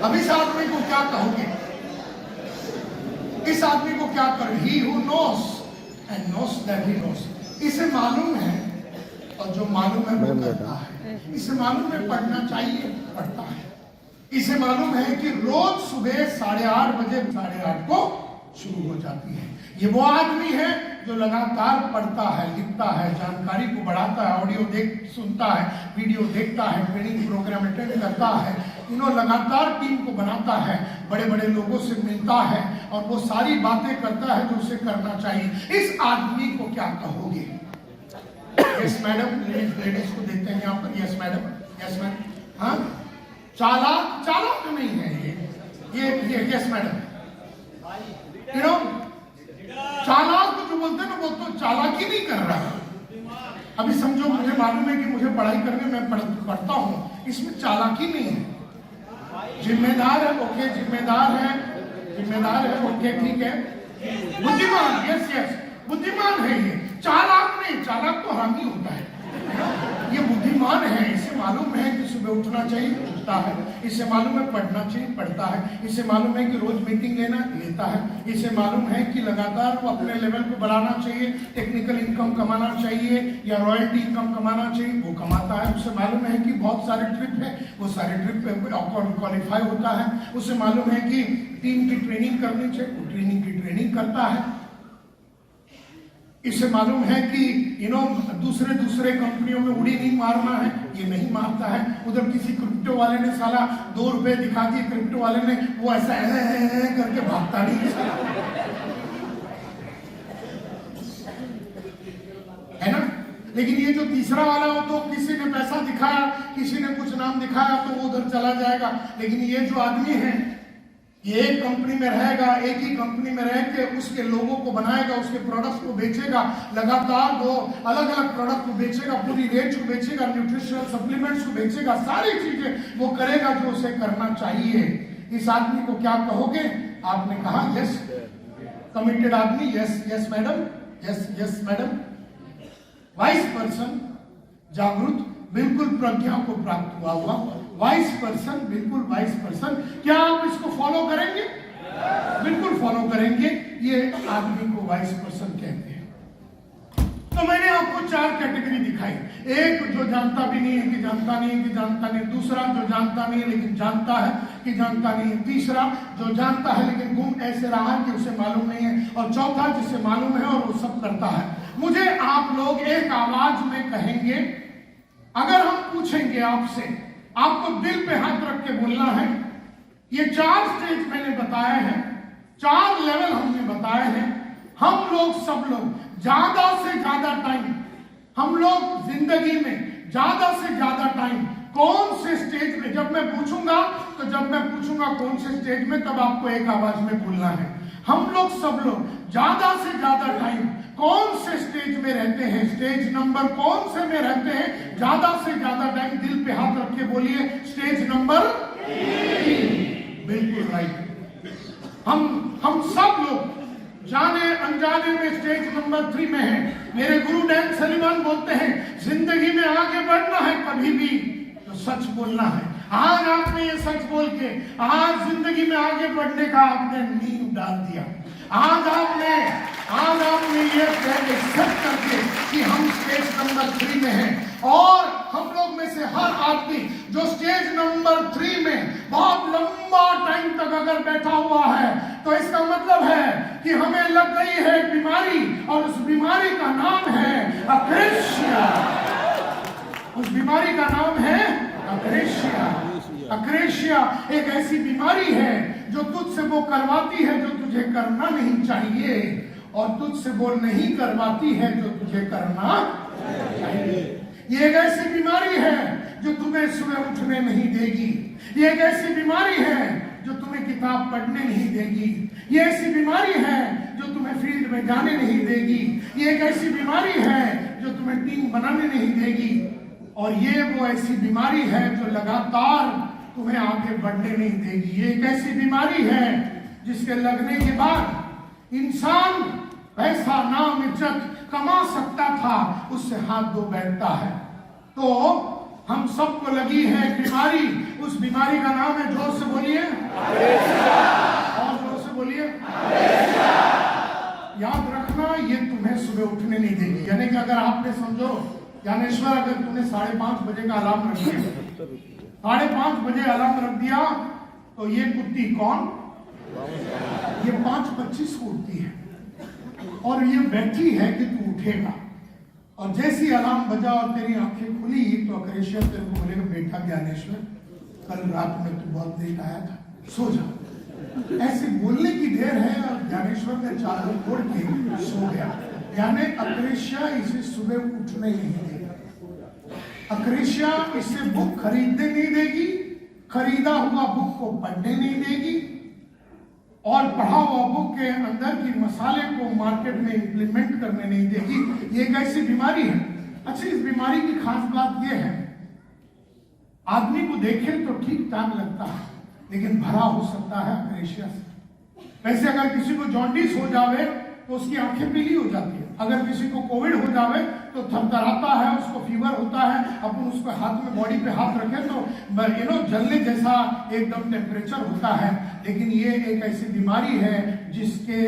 अब इस आदमी को क्या कहोगे? इस आदमी को क्या करो? He who knows and knows that he knows. इसे मालूम है और जो मालूम है वो करता है। इसे मालूम है पढ़ना चाहिए, पढ़ता है। इसे मालूम है कि रोज सुबह 8:30 बजे 8:30 को शुरू हो जाती है। ये वो आदमी है जो लगातार पढ़ता है, लिखता है, जानकारी को बढ़ाता है, ऑडियो सुनता है, वीडियो देखता है, ट्रेनिंग प्रोग्राम अटेंड करता है, लगातार टीम को बनाता है, बड़े बड़े लोगों से मिलता है और वो सारी बातें करता है जो उसे करना चाहिए। इस आदमी को क्या कहोगे? यस मैडम, लेडीज को देखते हैं यहाँ पर। Yes madam, yes madam. हाँ, चालाक चालाक नहीं है ये यस मैडम। चालाक जो बोलते हैं ना, वो तो चालाकी नहीं कर रहा। अभी समझो मुझे मालूम है कि मुझे पढ़ाई करने में पढ़ता हूँ, इसमें चालाकी नहीं है। जिम्मेदार है, ओके, जिम्मेदार है, ओके, ठीक है। बुद्धिमान, यस यस, बुद्धिमान है ये, चालाक नहीं। चालाक तो हरामी होता है। ये बुद्धिमान है। इसे मालूम है कि सुबह उठना चाहिए, उठता है। इसे मालूम है पढ़ना चाहिए, पढ़ता है। इसे मालूम है कि रोज मीटिंग लेता है। इसे मालूम है कि लगातार वो अपने लेवल को बढ़ाना चाहिए, टेक्निकल इनकम कमाना चाहिए या रॉयल्टी इनकम कमाना चाहिए, वो कमाता है। उसे मालूम है कि बहुत सारे ट्रिप है, वो सारे ट्रिप पे क्वालिफाई होता है। उसे मालूम है कि टीम की ट्रेनिंग करनी चाहिए, वो ट्रेनिंग की ट्रेनिंग करता है। इसे मालूम है कि दूसरे कंपनियों में उड़ी नहीं मारना है, ये नहीं मारता है। उधर किसी क्रिप्टो वाले ने साला 2 रुपए दिखा दिए, क्रिप्टो वाले ने, वो ऐसा करके भागता नहीं है ना। लेकिन ये जो तीसरा वाला हो, तो किसी ने पैसा दिखाया, किसी ने कुछ नाम दिखाया, तो वो उधर चला जाएगा। लेकिन ये जो आदमी है, ये एक कंपनी में रहेगा, एक ही कंपनी में रह के उसके लोगों को बनाएगा, उसके प्रोडक्ट्स को बेचेगा, लगातार वो अलग अलग प्रोडक्ट को बेचेगा, पूरी रेंज को बेचेगा, न्यूट्रिशनल सप्लीमेंट्स को बेचेगा, सारी चीजें वो करेगा जो उसे करना चाहिए। इस आदमी को क्या कहोगे? आपने कहा यस, कमिटेड आदमी, yes yes madam, yes yes madam. Wise person, जागरूक, बिल्कुल प्रज्ञा को प्राप्त हुआ वाइस पर्सन, बिल्कुल वाइस पर्सन। क्या आप इसको फॉलो करेंगे? बिल्कुल फॉलो करेंगे। ये आदमी को वाइस पर्सन कहते हैं। तो मैंने आपको 4 कैटेगरी दिखाई। एक जो जानता भी नहीं है कि जानता नहीं है कि जानता नहीं। दूसरा जो जानता नहीं है लेकिन जानता है कि जानता नहीं है। तीसरा जो जानता है लेकिन गुम ऐसे रहा है कि उसे मालूम नहीं है। और चौथा जिसे मालूम है और वो सब करता है। मुझे आप लोग एक आवाज में कहेंगे, अगर हम पूछेंगे आपसे, आपको दिल पे हाथ रख के बोलना है। ये 4 स्टेज मैंने बताए हैं, 4 लेवल हमने बताए हैं। हम लोग, सब लोग ज्यादा से ज्यादा टाइम, हम लोग जिंदगी में ज्यादा से ज्यादा टाइम कौन से स्टेज में, जब मैं पूछूंगा कौन से स्टेज में, तब आपको एक आवाज में बोलना है। हम लोग, सब लोग ज्यादा से ज्यादा टाइम कौन से स्टेज में रहते हैं, स्टेज नंबर कौन से में रहते हैं? ज्यादा से ज्यादा टाइम दिल पे हाथ रख के बोलिए, स्टेज नंबर 3। बिल्कुल राइट। हम सब लोग जाने अनजाने में स्टेज नंबर 3 में हैं। मेरे गुरु डैन सलीमान बोलते हैं, जिंदगी में आगे बढ़ना है कभी भी तो सच बोलना है। आज आपने ये सच बोल के आज जिंदगी में आगे बढ़ने का आपने नींव डाल दिया। आज आपने ये एक्सेप्ट करके कि हम स्टेज नंबर 3 में हैं। और हम लोग में से हर आदमी जो स्टेज नंबर 3 में बहुत लंबा टाइम तक अगर बैठा हुआ है, तो इसका मतलब है कि हमें और उस बीमारी का नाम है अक्रेशिया। उस बीमारी का नाम है अक्रेशिया। अक्रेशिया एक ऐसी बीमारी है जो तुझसे वो करवाती है जो तुझे करना नहीं चाहिए, और तुझसे वो नहीं करवाती है जो तुझे करना चाहिए। ये एक ऐसी बीमारी है जो तुम्हें सुबह उठने नहीं देगी। ये एक ऐसी बीमारी है जो तुम्हें किताब पढ़ने नहीं देगी। ये ऐसी बीमारी है जो तुम्हें फील्ड में जाने नहीं देगी। ये एक ऐसी बीमारी है जो तुम्हें टीम बनाने नहीं देगी। और ये वो ऐसी बीमारी है जो लगातार तुम्हें आगे बढ़ने नहीं देगी। ये एक ऐसी बीमारी है जिसके लगने के बाद इंसान पैसा, नाम, इज्जत कमा सकता था, उससे हाथ धो बैठता है। तो हम सबको लगी है बीमारी। उस बीमारी का नाम है, जोर से बोलिए, और जोर से बोलिए, याद रखना, ये तुम्हें सुबह उठने नहीं देगी। यानी कि अगर आपने समझो ज्ञानेश्वर, अगर तुमने 5:30 बजे का अलार्म रख दिया, 5:30 बजे अलार्म रख दिया, तो ये कुत्ती कौन, ये 5:25 को उठती है और ये बैठी है कि तू उठेगा। और जैसी अलार्म बजा और तेरी आंखें खुली तो अक्रेशिया तेरे को बोलेगा, बेटा ज्ञानेश्वर, कल रात में तू बहुत लेट आया था, सो जा। ऐसे बोलने की देर है और ज्ञानेश्वर ने चादर फोड़ के सो गया। यानी अक्रेशिया इसे सुबह उठने नहीं देगा। अक्रेशिया इसे बुक खरीदने नहीं देगी, खरीदा हुआ बुक को पढ़ने नहीं देगी, और पढ़ा हुआ बुक के अंदर की मसाले को मार्केट में इंप्लीमेंट करने नहीं देगी। ये एक ऐसी बीमारी है। अच्छा, इस बीमारी की खास बात यह है, आदमी को देखे तो ठीक ठाक लगता है, लेकिन भरा हो सकता है अक्रेशिया से। वैसे अगर किसी को जॉन्डिस हो जावे तो उसकी आंखें पीली हो जाती है। अगर किसी को कोविड हो जावे तो थरथराता है, उसको फीवर होता है, अपन उसको हाथ में, बॉडी पे हाथ रखे तो जलने जैसा एकदम टेम्परेचर होता है। लेकिन ये एक ऐसी बीमारी है जिसके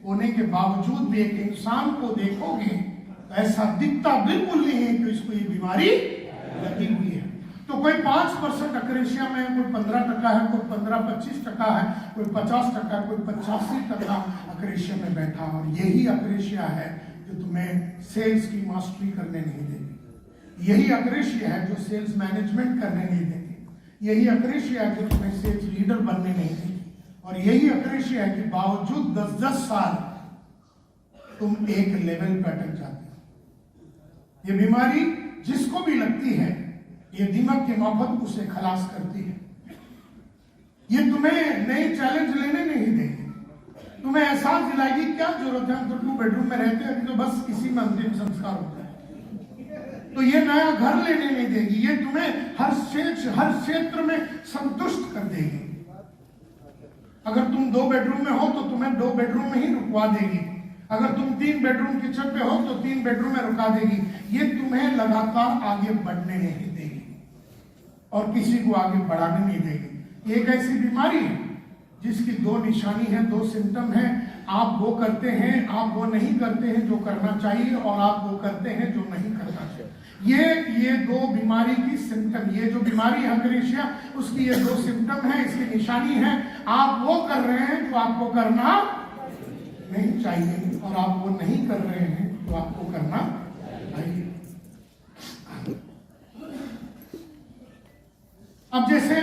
होने के बावजूद भी एक इंसान को देखोगे तो ऐसा दिखता बिल्कुल नहीं है कि इसको ये बीमारी लगी हुई है। तो कोई 5% अक्रेशिया में, कोई 15% है, कोई 15-25% है, कोई 50%, कोई 85% अक्रेशिया में बैठा। और यही अक्रेशिया है जो तुम्हें सेल्स की मास्टरी करने नहीं देगी। यही अक्रेशिया है जो सेल्स मैनेजमेंट करने नहीं देगी। यही अक्रेशिया है जो तुम्हें सेल्स लीडर बनने नहीं देगी। और यही अक्रेशिया है कि बावजूद 10-10 साल तुम एक लेवल पर अटक जाते हो। ये बीमारी जिसको भी लगती है, ये दिमाग के माफक उसे खलास करती है। ये तुम्हें नए चैलेंज लेने नहीं देगी, तुम्हें एहसास दिलाएगी क्या जरूरत है, तो 2 बेडरूम में रहते हैं तो बस इसी में अंतिम संस्कार होता है। तो ये नया घर लेने नहीं देगी। ये तुम्हें हर क्षेत्र में संतुष्ट कर देगी। अगर तुम 2 बेडरूम में हो तो तुम्हें 2 बेडरूम में ही रुकवा देगी। अगर तुम 3 बेडरूम किचन पे हो तो 3 बेडरूम में रुका देगी। ये तुम्हें लगातार आगे बढ़ने नहीं देगी और किसी को आगे बढ़ाने नहीं देगी। एक ऐसी बीमारी है जिसकी 2 निशानी है, 2 सिम्टम है। आप वो करते हैं, आप वो नहीं करते हैं जो करना चाहिए, और आप वो करते हैं जो नहीं करना चाहिए। ये 2 बीमारी की सिम्टम, ये जो बीमारी है अक्रेशिया, उसकी ये 2 सिम्टम है, इसकी निशानी है। आप वो कर रहे हैं जो आपको करना नहीं चाहिए, और आप वो नहीं कर रहे हैं जो आपको करना चाहिए। अब जैसे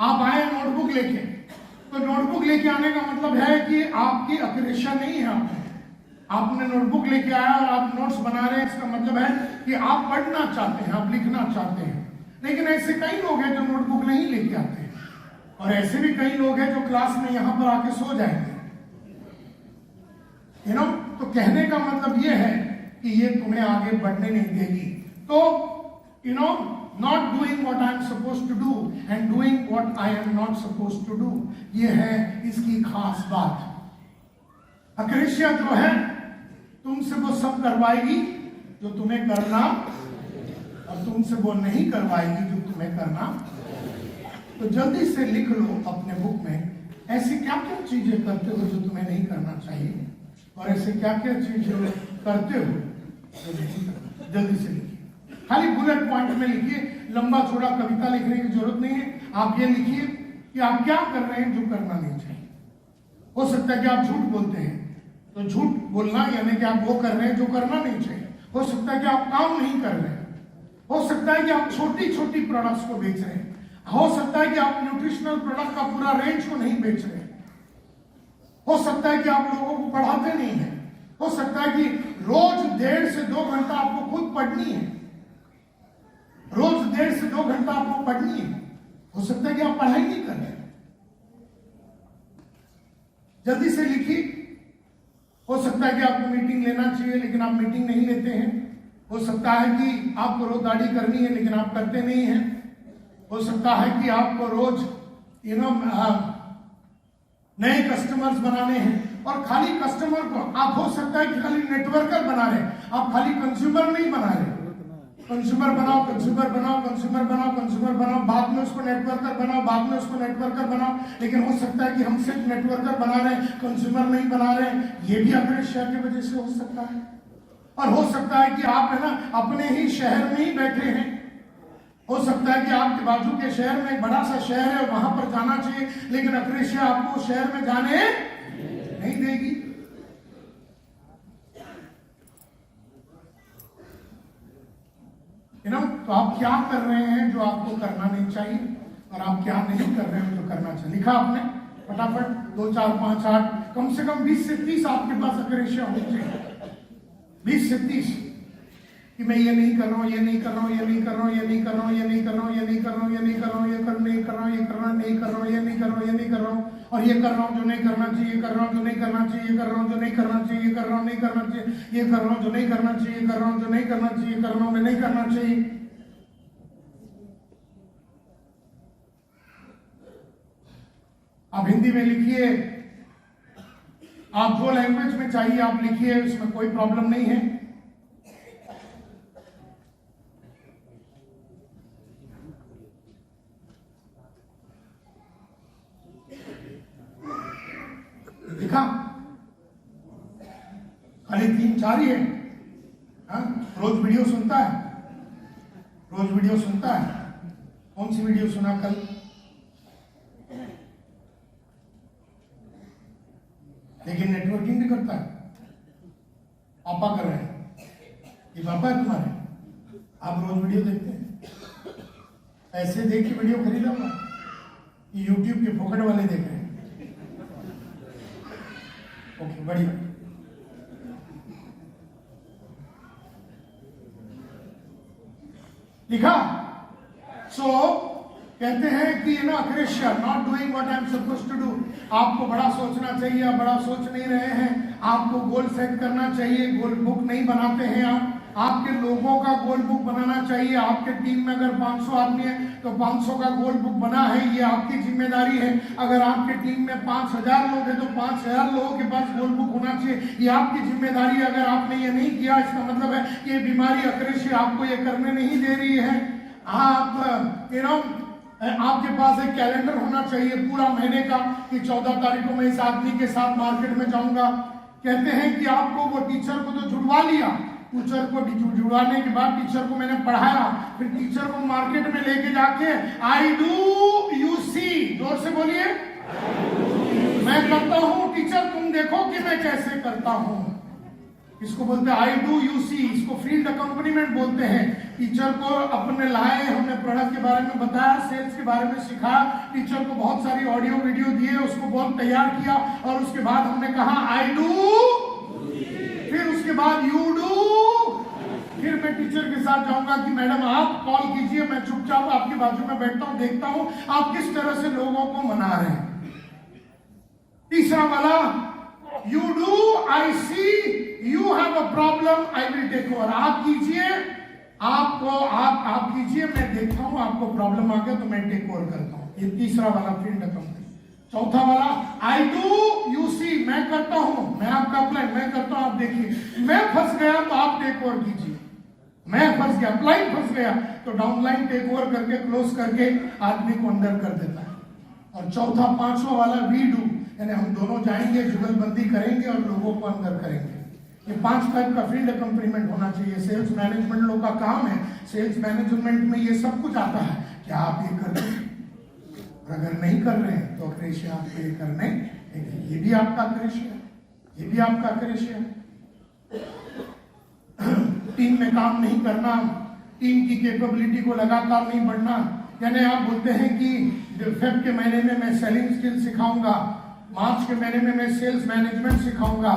आप आए नोटबुक लेके, तो नोटबुक लेके आने का मतलब है कि आपकी अक्रेशिया नहीं है। आपने नोटबुक लेके आया और आप नोट्स बना रहे हैं, इसका मतलब है कि आप पढ़ना चाहते हैं, आप लिखना चाहते हैं। लेकिन ऐसे कई लोग हैं जो नोटबुक नहीं लेके आते हैं, और ऐसे भी कई लोग हैं जो क्लास में यहां पर आके सो जाएंगे। तो कहने का मतलब ये है कि ये तुम्हें आगे बढ़ने नहीं देगी। तो not doing what I am supposed to do and doing what I am not supposed to do, ये है इसकी खास बात। अक्रेशिया जो है तुमसे वो सब करवाएगी जो तुम्हें करना, और तुमसे वो नहीं करवाएगी जो तुम्हें करना। तो जल्दी से लिख लो अपने बुक में, ऐसी क्या क्या चीजें करते हो जो तुम्हें नहीं करना चाहिए, और ऐसे क्या क्या चीजें करते हो जो नहीं करना। जल्दी से लिखिए, खाली बुलेट पॉइंट में लिखिए, लंबा चौड़ा कविता लिखने की जरूरत नहीं है। आप ये लिखिए कि आप क्या कर रहे हैं जो करना नहीं चाहिए। हो सकता है कि आप झूठ बोलते हैं, तो झूठ बोलना यानी कि आप वो कर रहे हैं जो करना नहीं चाहिए। हो सकता है कि आप काम नहीं कर रहे हैं, हो सकता है कि आप छोटी छोटी प्रोडक्ट्स को बेच रहे हैं, हो सकता है कि आप न्यूट्रिशनल प्रोडक्ट का पूरा रेंज को नहीं बेच रहे हैं, हो सकता है कि आप लोगों को पढ़ाते नहीं हैं, हो सकता है कि रोज 1.5 से 2 घंटा आपको खुद पढ़नी है, रोज 1.5 से 2 घंटा आपको पढ़नी है। हो सकता है कि आप पढ़ाई नहीं कर रहे। जल्दी से लिखिए। हो सकता है कि आपको मीटिंग लेना चाहिए लेकिन आप मीटिंग नहीं लेते हैं। हो सकता है कि आपको रोज दाढ़ी करनी है लेकिन आप करते नहीं हैं। हो सकता है कि आपको रोज नए कस्टमर्स बनाने हैं और खाली कस्टमर को आप हो सकता है कि खाली नेटवर्कर बना रहे हैं, आप खाली कंज्यूमर नहीं बना रहे। कंज्यूमर बनाओ, कंज्यूमर बनाओ, कंज्यूमर बनाओ, कंज्यूमर बनाओ, बाद में उसको नेटवर्कर बनाओ, बाद में उसको नेटवर्कर बनाओ। लेकिन हो सकता है कि हम सिर्फ नेटवर्कर बना रहे हैं, कंज्यूमर नहीं बना रहे हैं। ये भी अपने शहर की वजह से हो सकता है। और हो सकता है कि आप है ना अपने ही शहर में ही बैठे हैं। हो सकता है कि आपके बाजू के शहर में एक बड़ा सा शहर है, वहां पर जाना चाहिए लेकिन अक्रेशिया आपको उस शहर में जाने नहीं देगी। तो आप क्या कर रहे हैं जो आपको करना नहीं चाहिए और आप क्या नहीं कर रहे हैं जो करना चाहिए। लिखा आपने फटाफट 2, 4, 5, 8 कम से कम 20 से 30 आपके पास अक्रेशिया होनी चाहिए। 20 से 30 कि मैं ये नहीं कर रहा हूँ, ये नहीं कर रहा हूँ, ये नहीं कर रहा हूँ, ये नहीं कर रहा हूँ, ये नहीं कर रहा हूँ, ये नहीं कर रहा हूँ, ये नहीं कर रहा हूँ, ये नहीं कर रहा हूँ, ये कर रहा हूँ, नहीं कर रहा हूँ, ये नहीं कर रहा हूँ, ये नहीं कर रहा हूँ, और ये कर रहा हूँ जो नहीं करना चाहिए, कर रहा हूँ जो नहीं करना चाहिए, कर रहा हूँ जो नहीं करना चाहिए, कर रहा हूँ नहीं करना चाहिए, ये कर रहा हूँ जो नहीं करना चाहिए, कर रहा हूँ जो नहीं करना चाहिए, कर रहा हूँ मैं नहीं करना चाहिए। आप हिंदी में लिखिए, आप जो लैंग्वेज में चाहिए आप लिखिए, इसमें कोई प्रॉब्लम नहीं है। लिखा खाली 3-4 ही है। हाँ, रोज वीडियो सुनता है, रोज वीडियो सुनता है। कौन सी वीडियो सुना कल? लेकिन नेटवर्किंग भी करता है। पापा कर रहे हैं, ये पापा है तुम्हारे, आप रोज वीडियो देखते हैं। ऐसे देख के वीडियो खरीदा हुआ, ये यूट्यूब के फोकट वाले देख रहे हैं। ओके, बढ़िया। लिखा। सो कहते हैं कि akrasia not doing what I am supposed to do. आपको बड़ा सोचना चाहिए, आप बड़ा सोच नहीं रहे हैं। आपको गोल सेट करना चाहिए, गोल बुक नहीं बनाते हैं आप। आपके लोगों का गोल बुक बनाना चाहिए। आपके टीम में अगर 500 आदमी है तो 500 का गोल बुक बना है, ये आपकी जिम्मेदारी है। अगर आपके टीम में 5000 लोग हैं तो 5000 लोगों के पास गोल बुक होना चाहिए, ये आपकी जिम्मेदारी है। अगर आपने ये नहीं किया इसका मतलब है कि ये बीमारी अक्रेशिया आपको ये करने नहीं दे रही है। आप आपके पास एक कैलेंडर होना चाहिए पूरा महीने का कि 14 तारीख को मैं इस आदमी के साथ मार्केट में जाऊंगा। कहते हैं कि आपको वो टीचर को तो जुड़वा लिया, टीचर को जुड़वाने के बाद टीचर को मैंने पढ़ाया, फिर टीचर को मार्केट में लेके जाके आई डू यू सी, जोर से बोलिए, मैं करता हूं टीचर तुम देखो कि मैं कैसे करता हूं। इसको बोलते हैं आई डू यू सी, इसको फील्ड अकम्पनीमेंट बोलते हैं। टीचर को अपने लाए, हमने प्रोडक्ट के बारे में बताया, सेल्स के बारे में सिखाया, टीचर को बहुत सारी ऑडियो वीडियो दिए, उसको बहुत तैयार किया और उसके बाद हमने कहा आई डू, फिर उसके बाद यू डू, फिर मैं टीचर के साथ जाऊंगा कि मैडम आप कॉल कीजिए, मैं चुपचाप आपके बाजू में बैठता हूं, देखता हूं आप किस तरह से लोगों को मना रहे हैं। तीसरा वाला you do I see you have a problem I will take over. आप कीजिए, आपको आप कीजिए, मैं देखता हूं आपको प्रॉब्लम आ गया तो मैं टेक ओवर करता हूं। ये तीसरा वाला फील्ड कंपनी। चौथा वाला आई डू यू सी, मैं करता हूं, मैं आपका अप्लाई मैं करता हूं, आप देखिए। मैं फंस गया तो आप टेक ओवर कीजिए, मैं फंस गया, अप्लाई फंस गया तो डाउनलाइन टेक ओवर करके क्लोज करके आदमी को अंदर कर देता है। और चौथा 5वां वाला वी डू, यानी हम दोनों जाएंगे, जुगलबंदी करेंगे और लोगों को अंदर करेंगे। ये 5 टाइप का फील्ड अकम्पनीमेंट होना चाहिए। सेल्स मैनेजमेंट लोग का काम है, सेल्स मैनेजमेंट में ये सब कुछ आता है। क्या आप ये कर रहे हैं? और अगर नहीं कर रहे हैं तो अक्रेशिया आपको ये करने, ये भी आपका अक्रेशिया। ये भी आपका अक्रेशिया है। टीम में काम नहीं करना, टीम की कैपेबिलिटी को लगातार नहीं बढ़ना, यानी आप बोलते हैं कि फेब के महीने में मैं सेलिंग स्किल सिखाऊंगा, मार्च के महीने में मैं सेल्स मैनेजमेंट सिखाऊंगा,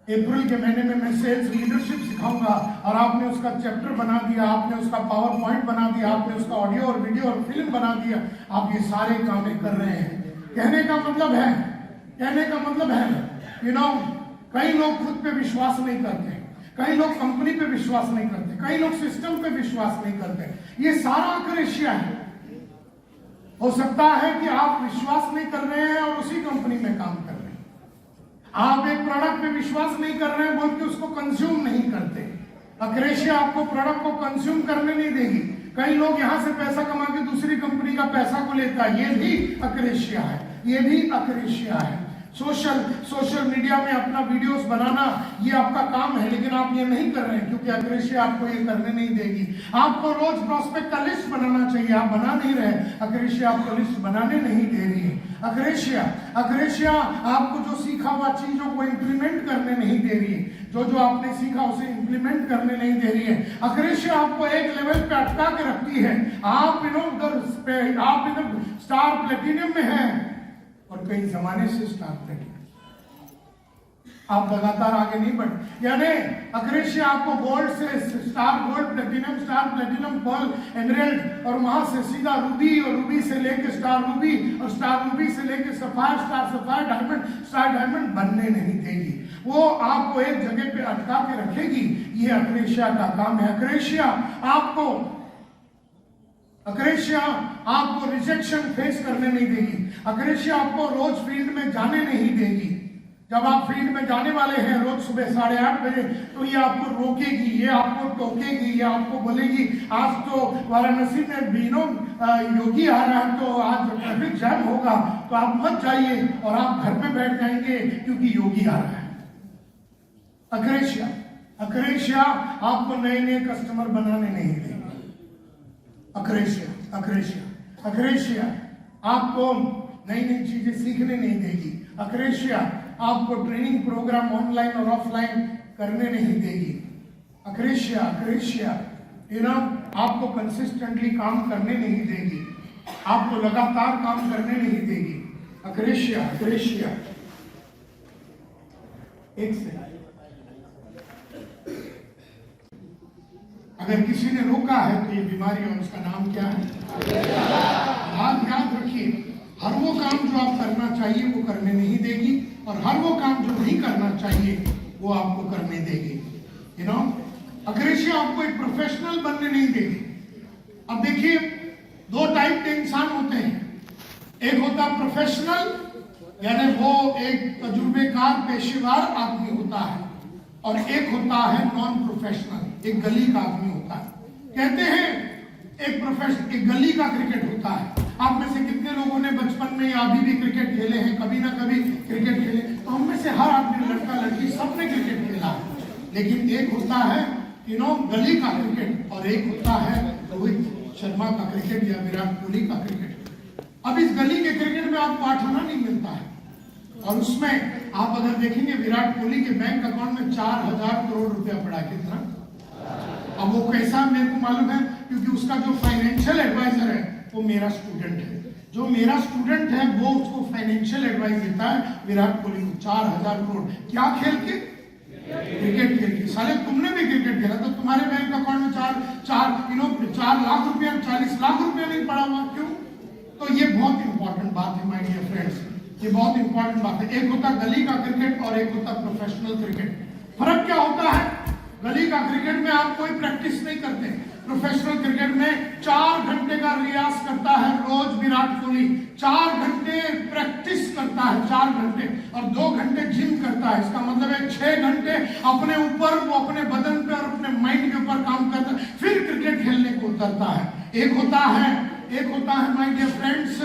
अप्रैल के महीने में मैं सेल्स लीडरशिप सिखाऊंगा, और आपने उसका चैप्टर बना दिया, आपने उसका पावर पॉइंट बना दिया, आपने उसका ऑडियो और वीडियो और फिल्म बना दिया, आप ये सारे कामें कर रहे हैं। कहने का मतलब है यू नो, कई लोग खुद पे विश्वास नहीं करते, कई लोग कंपनी पे विश्वास नहीं करते, कई लोग सिस्टम पे विश्वास नहीं करते। ये सारा अक्रेशिया है। हो सकता है कि आप विश्वास नहीं कर रहे हैं और उसी कंपनी में काम कर रहे हैं। आप एक प्रोडक्ट पे विश्वास नहीं कर रहे हैं बोल के उसको कंज्यूम नहीं करते। अक्रेशिया आपको प्रोडक्ट को कंज्यूम करने नहीं देगी। कई लोग यहां से पैसा कमा के दूसरी कंपनी का पैसा को लेता है, ये भी अक्रेशिया है, ये भी अक्रेशिया है। सोशल मीडिया में अपना वीडियोस बनाना ये आपका काम है, लेकिन आप ये नहीं कर रहे हैं क्योंकि अक्रेशिया आपको ये करने नहीं देगी। आपको रोज प्रॉस्पेक्ट का लिस्ट बनाना चाहिए, आप बना नहीं रहे, अक्रेशिया आपको लिस्ट बनाने नहीं दे रही है। अक्रेशिया आपको जो सीखा हुआ चीजों को इंप्लीमेंट करने नहीं दे रही है, जो आपने सीखा उसे इंप्लीमेंट करने नहीं दे रही है। अक्रेशिया आपको एक लेवल पे अटका के रखती है। आप इधर स्टार प्लेटिनियम में हैं और कई जमाने से स्टार प्लेटिनियम, आप लगातार आगे नहीं बढ़े। यानी अक्रेशिया आपको गोल्ड से star gold, platinum, star platinum, pearl, emerald और वहां से सीधा रूबी, और रूबी से लेके स्टार रूबी, और स्टार रूबी से लेके sapphire, star sapphire, diamond, star diamond बनने नहीं देगी। वो आपको एक जगह पे अटका के रखेगी। ये अक्रेशिया का काम है। अक्रेशिया आपको रिजेक्शन फेस करने नहीं देगी। अक्रेशिया आपको रोज फील्ड में जाने नहीं देगी। जब आप फील्ड में जाने वाले हैं रोज सुबह 8:30 बजे, तो ये आपको रोकेगी, ये आपको टोकेगी, ये आपको बोलेगी आज तो वाराणसी में बीनो योगी आ रहा है तो आज ट्रैफिक जैम होगा, तो आप मत जाइए, और आप घर पे बैठ जाएंगे क्योंकि योगी आ रहा है। अक्रेशिया आपको नए कस्टमर बनाने नहीं देगी। अक्रेशिया आपको नई नई चीजें सीखने नहीं देगी। अक्रेशिया आपको ट्रेनिंग प्रोग्राम ऑनलाइन और ऑफलाइन करने नहीं देगी। अक्रेशिया आपको कंसिस्टेंटली काम करने नहीं देगी, आपको लगातार काम करने नहीं देगी। अक्रेशिया एक से अगर किसी ने रोका है तो ये बीमारी और उसका नाम क्या है? बात याद रखिए, हर वो काम जो आप करना चाहिए वो करने नहीं देगी, और हर वो काम जो नहीं करना चाहिए वो आपको करने देगी। अक्रेशिया आपको एक प्रोफेशनल बनने नहीं देगी। अब देखिए, दो टाइप के इंसान होते हैं। एक होता प्रोफेशनल, यानी वो एक तजुर्बेकार पेशेवर आदमी होता है, और एक होता है नॉन प्रोफेशनल, एक गली का आदमी होता है। कहते हैं एक गली का क्रिकेट होता है। आप में से कितने लोगों ने बचपन में या अभी भी क्रिकेट खेले हैं? कभी ना कभी क्रिकेट खेले। तो हम में से हर आदमी, लड़का लड़की, सबने क्रिकेट खेला है। लेकिन एक होता है गली का क्रिकेट, और एक होता है रोहित शर्मा का क्रिकेट या विराट कोहली का क्रिकेट। अब इस गली के क्रिकेट में आपको 8 आना नहीं मिलता है, और उसमें आप अगर देखेंगे विराट कोहली के बैंक अकाउंट में 4000 करोड़ रुपया पड़ा। कितना? अब वो कैसा मेरे को मालूम है, क्योंकि उसका जो फाइनेंशियल एडवाइजर है वो मेरा स्टूडेंट है। जो मेरा स्टूडेंट है वो उसको फाइनेंशियल एडवाइस देता है विराट कोहली को। 4000 करोड़ क्या खेल के? क्रिकेट खेल के। साले तुमने भी क्रिकेट खेला तो तुम्हारे बैंक अकाउंट में 4 लाख रुपया, 40 लाख रुपया नहीं पड़ा हुआ। क्यों? तो ये बहुत इंपॉर्टेंट बात है माय डियर फ्रेंड्स, ये बहुत इंपॉर्टेंट बात है। एक होता गली का क्रिकेट और एक होता प्रोफेशनल क्रिकेट। फर्क क्या होता है? गली का क्रिकेट में आप कोई प्रैक्टिस नहीं करते। प्रोफेशनल क्रिकेट में 4 घंटे का रियाज करता है रोज विराट कोहली। 4 घंटे प्रैक्टिस करता है, 4 घंटे, और 2 घंटे जिम करता है। इसका मतलब है 6 घंटे अपने ऊपर, वो अपने बदन पे और अपने माइंड के ऊपर काम करता है, फिर क्रिकेट खेलने को उतरता है। एक होता है माय डियर फ्रेंड्स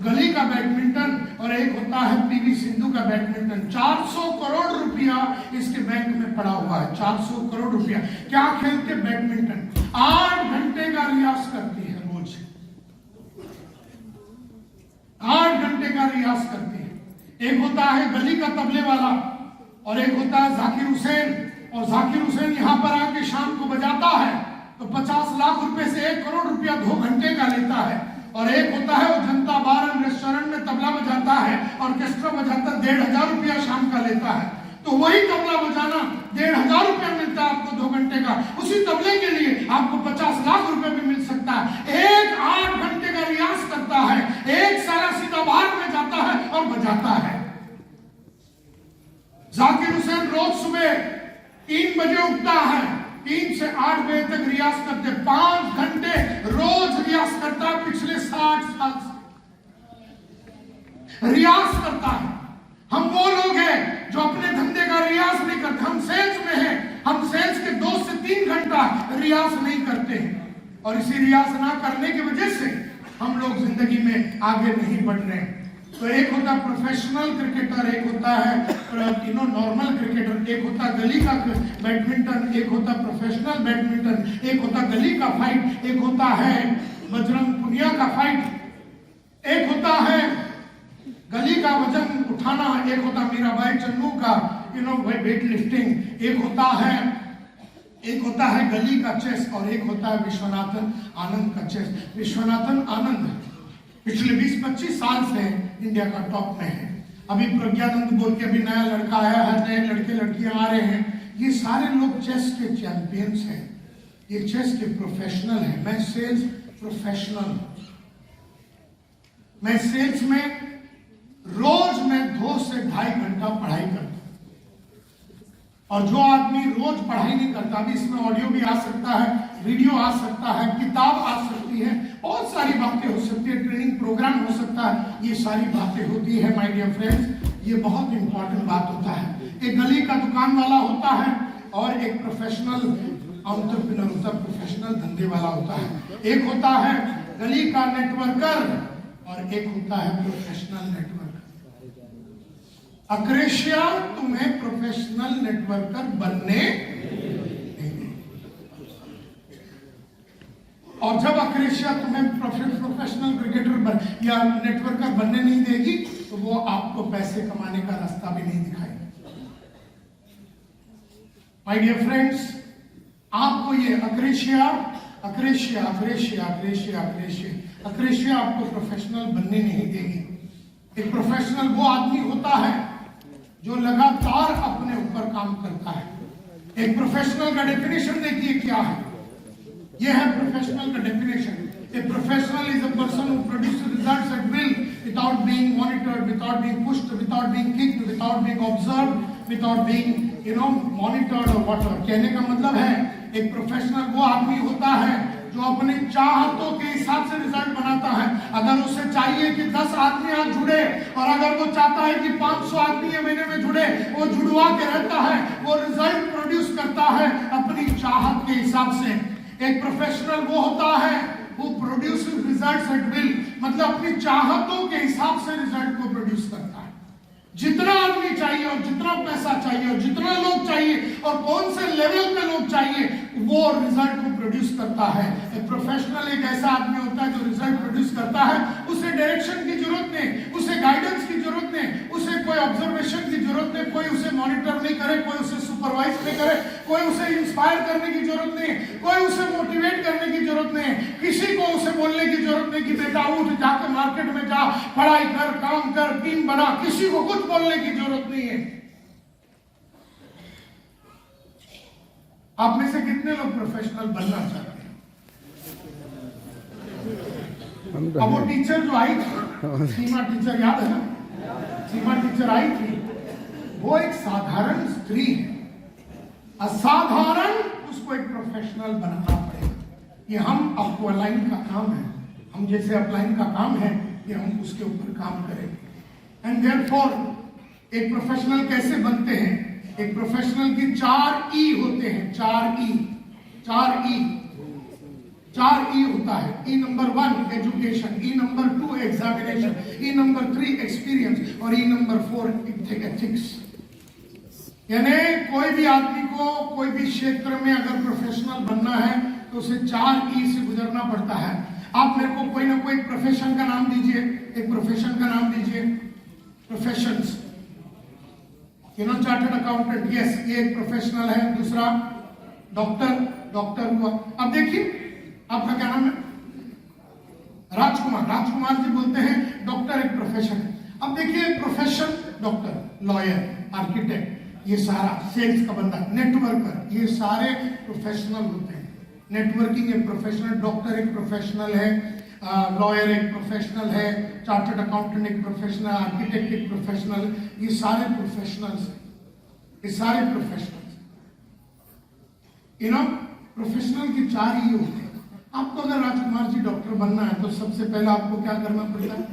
गली का बैडमिंटन, और एक होता है पीवी सिंधु का बैडमिंटन। 400 करोड़ रुपया इसके बैंक में पड़ा हुआ है। 400 करोड़ रुपया। क्या खेलते? बैडमिंटन। 8 घंटे का रियाज करती है रोज, 8 घंटे का रियाज करती है। एक होता है गली का तबले वाला, और एक होता है जाकिर हुसैन, और जाकिर हुसैन यहाँ पर आके शाम को बजाता है तो 50 लाख रुपए से 1 करोड़ रुपया 2 घंटे का लेता है। और एक होता है वो जनता बार एंड रेस्टोरेंट में तबला बजाता है, ऑर्केस्ट्रा बजाता 1,500 रुपया शाम का लेता है। तो वही तबला बजाना 1,500 रुपया मिलता है आपको 2 घंटे का, उसी तबले के लिए आपको 50 लाख रुपए भी मिल सकता है। एक 8 घंटे का रियाज करता है, एक सारा सीधा बाहर में जाता है और बजाता है। जाकिर हुसैन रोज सुबह 3 बजे उठता है, 3 से 8 बजे तक रियाज करते, 5 घंटे रोज रियाज करता है। पिछले 60 साल से रियाज करता है। हम वो लोग हैं जो अपने धंधे का रियाज नहीं करते। हम सेल्स में हैं, हम सेल्स के 2 से 3 घंटा रियाज नहीं करते हैं, और इसी रियाज ना करने की वजह से हम लोग जिंदगी में आगे नहीं बढ़ रहे हैं। तो एक होता है प्रोफेशनल क्रिकेटर, एक होता है नॉर्मल क्रिकेटर, एक होता है गली का बैडमिंटन, एक होता है प्रोफेशनल बैडमिंटन, एक होता है गली का फाइट, एक होता है बजरंग पुनिया का फाइट, एक होता है गली का वजन उठाना, एक होता मीराबाई चन्नू का वेट लिफ्टिंग, एक होता है गली का चेस, और एक होता है विश्वनाथन आनंद का चेस। विश्वनाथन आनंद पिछले 20-25 साल से इंडिया का टॉप में है। अभी प्रज्ञानंद बोल के अभी नया लड़का आया है, नए लड़के लड़कियां आ रहे हैं। ये सारे लोग चेस के चैंपियंस हैं, ये चेस के प्रोफेशनल हैं। मैं सेल्स प्रोफेशनल, मैं सेल्स में रोज मैं 2 से 2.5 घंटा पढ़ाई करता हूं। और जो आदमी रोज पढ़ाई नहीं करता, अभी इसमें ऑडियो भी आ सकता है, वीडियो आ सकता है, किताब आ सकती है, बहुत सारी बातें हो सकती है, ट्रेनिंग प्रोग्राम हो सकता है, ये सारी बातें होती है माय डियर फ्रेंड्स। ये बहुत इंपॉर्टेंट बात होता है। एक गली का दुकान वाला होता है और एक प्रोफेशनल एंटरप्रेन्योर होता है, प्रोफेशनल धंधे वाला होता है। एक होता है गली का नेटवर्कर और एक होता है प्रोफेशनल नेटवर्कर। अक्रेशिया तुम्हें प्रोफेशनल नेटवर्कर बनने नहीं, और जब अक्रेशिया तुम्हें प्रोफेशनल क्रिकेटर या नेटवर्कर बनने नहीं देगी तो वो आपको पैसे कमाने का रास्ता भी नहीं दिखाएगी। माय डियर फ्रेंड्स, आपको ये अक्रेशिया आपको प्रोफेशनल बनने नहीं देगी। एक प्रोफेशनल वो आदमी होता है जो लगातार अपने ऊपर काम करता है। एक प्रोफेशनल का डेफिनेशन देखिए क्या है। यह है प्रोफेशनल का definition. A professional is a person who produces results at will without being monitored, without being pushed, without being kicked, without being observed, without being monitored और व्हाटएवर। कहने का मतलब है एक प्रोफेशनल वो आदमी होता है जो अपनी चाहतों के हिसाब से रिजल्ट बनाता है। अगर उसे चाहिए कि 10 आदमी आज जुड़े और अगर वो चाहता है कि 500 आदमी महीने में जुड़े, वो जुड़वा के रहता है, वो रिजल्ट प्रोड्यूस करता है अपनी चाहत के हिसाब से। एक प्रोफेशनल वो होता है वो प्रोड्यूस रिजल्ट्स एट विल, मतलब अपनी चाहतों के हिसाब से रिजल्ट को प्रोड्यूस करता है। जितना आदमी चाहिए और जितना पैसा चाहिए और जितना लोग चाहिए और कौन से लेवल पे लोग चाहिए, वो रिजल्ट को प्रोड्यूस करता है। एक प्रोफेशनल एक ऐसा आदमी होता है जो रिजल्ट प्रोड्यूस करता है। उसे डायरेक्शन की जरूरत नहीं, उसे गाइडेंस की जरूरत नहीं, उसे कोई ऑब्जर्वेशन की जरूरत नहीं, कोई उसे मॉनिटर नहीं करे, कोई उसे सुपरवाइज नहीं करे, कोई उसे इंस्पायर करने की जरूरत नहीं, कोई उसे मोटिवेट करने की जरूरत नहीं, किसी को उसे बोलने की जरूरत नहीं कि बेटा उठ, जाकर मार्केट में जा, पढ़ाई कर, काम कर, टीम बना, किसी को कुछ बोलने की जरूरत नहीं है। आप में से कितने लोग प्रोफेशनल बनना चाहते हैं? अब वो टीचर जो आई थी, सीमा टीचर, याद है ना? सीमा टीचर आई थी, वो एक साधारण स्त्री है, असाधारण, उसको एक प्रोफेशनल बनाना पड़ेगा। ये हम आपको अलाइन का काम है, हम जैसे अपलाइन का काम है, ये हम उसके ऊपर काम करेंगे। एंड देयरफॉर एक प्रोफेशनल कैसे बनते हैं? एक प्रोफेशनल की 4 ई होते हैं, 4 ई होता है। ई नंबर 1 एजुकेशन, ई नंबर 2 एग्जामिनेशन, ई नंबर 3 एक्सपीरियंस और ई नंबर 4 एथिक्स। यानी कोई भी आदमी को कोई भी क्षेत्र में अगर प्रोफेशनल बनना है तो उसे 4 ई से गुजरना पड़ता है। आप मेरे को कोई ना कोई प्रोफेशन का नाम दीजिए, एक प्रोफेशन का नाम दीजिए। प्रोफेशंस, चार्टर्ड अकाउंटेंट, यस, ये एक प्रोफेशनल है। दूसरा डॉक्टर हुआ। अब देखिए आपका क्या नाम है? राजकुमार जी बोलते हैं डॉक्टर एक प्रोफेशन है। अब देखिए प्रोफेशन, डॉक्टर, लॉयर, आर्किटेक्ट, ये सारा सेल्स का बंदा, नेटवर्कर, ये सारे प्रोफेशनल होते हैं। नेटवर्किंग एक प्रोफेशनल, डॉक्टर एक प्रोफेशनल है, लॉयर एक प्रोफेशनल है, चार्टर्ड अकाउंटेंट एक प्रोफेशनल, आर्किटेक्ट एक प्रोफेशनल, ये सारे प्रोफेशनल्स हैं, ये सारे प्रोफेशनल्स। प्रोफेशनल की चार ही होते हैं। आपको अगर राजकुमार जी डॉक्टर बनना है तो सबसे पहले आपको क्या करना पड़ता है?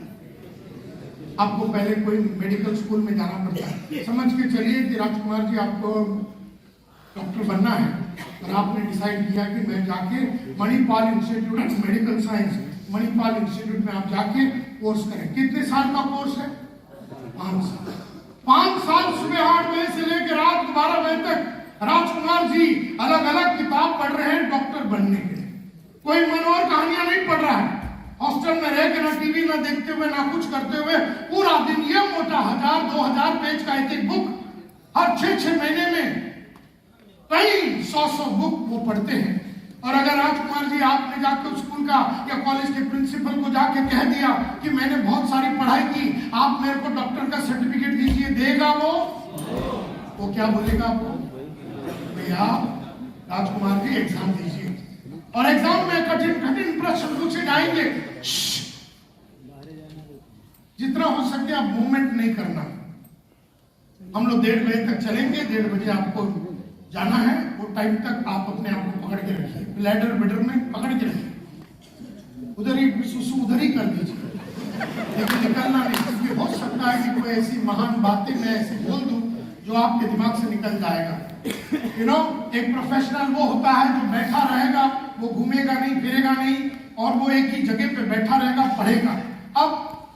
आपको पहले कोई मेडिकल स्कूल में जाना पड़ता है। समझ के चलिए कि राजकुमार जी आपको डॉक्टर बनना है और आपने डिसाइड किया कि मैं जाके Manipal institute of medical science, Manipal institute में आप जाके कोर्स करें। कितने साल का कोर्स है? 5 साल। 5 साल सुबह 8 बजे से लेकर रात 12 बजे तक राजकुमार जी अलग अलग किताब पढ़ रहे हैं डॉक्टर बनने के लिए। कोई मनोहर कहानियां नहीं पढ़ रहा है, हॉस्टल में रह के ना टीवी ना देखते हुए ना कुछ करते हुए पूरा दिन ये मोटा 1000-2000 पेज का एक बुक हर 6-6 महीने में कई 100 बुक वो पढ़ते हैं। और अगर राजकुमार जी आपने जाकर स्कूल का या कॉलेज के प्रिंसिपल को जाके कह दिया कि मैंने बहुत सारी पढ़ाई की, आप मेरे को डॉक्टर का सर्टिफिकेट दीजिए, देगा वो क्या बोलेगा आपको? भैया राजकुमार जी एग्जाम दीजिए, और एग्जाम में कठिन प्रश्न पूछे जाएंगे, जितना हो सके आप मूवमेंट नहीं करना। हम लोग 1:30 बजे तक चलेंगे, 1:30 बजे आपको जाना है, वो टाइम तक आप अपने आप को पकड़ के रखिए, ब्लैडर बेडर में पकड़ के रखिए, उधर ही सुसु उधर ही कर दीजिए, लेकिन निकलना नहीं, क्योंकि हो सकता है कि कोई ऐसी महान बातें मैं ऐसी बोल दूं जो आपके दिमाग से निकल जाएगा। एक प्रोफेशनल वो होता है जो बैठा रहेगा, वो घूमेगा नहीं, फिरेगा नहीं, और वो एक ही जगह पे बैठा रहेगा, पढ़ेगा। अब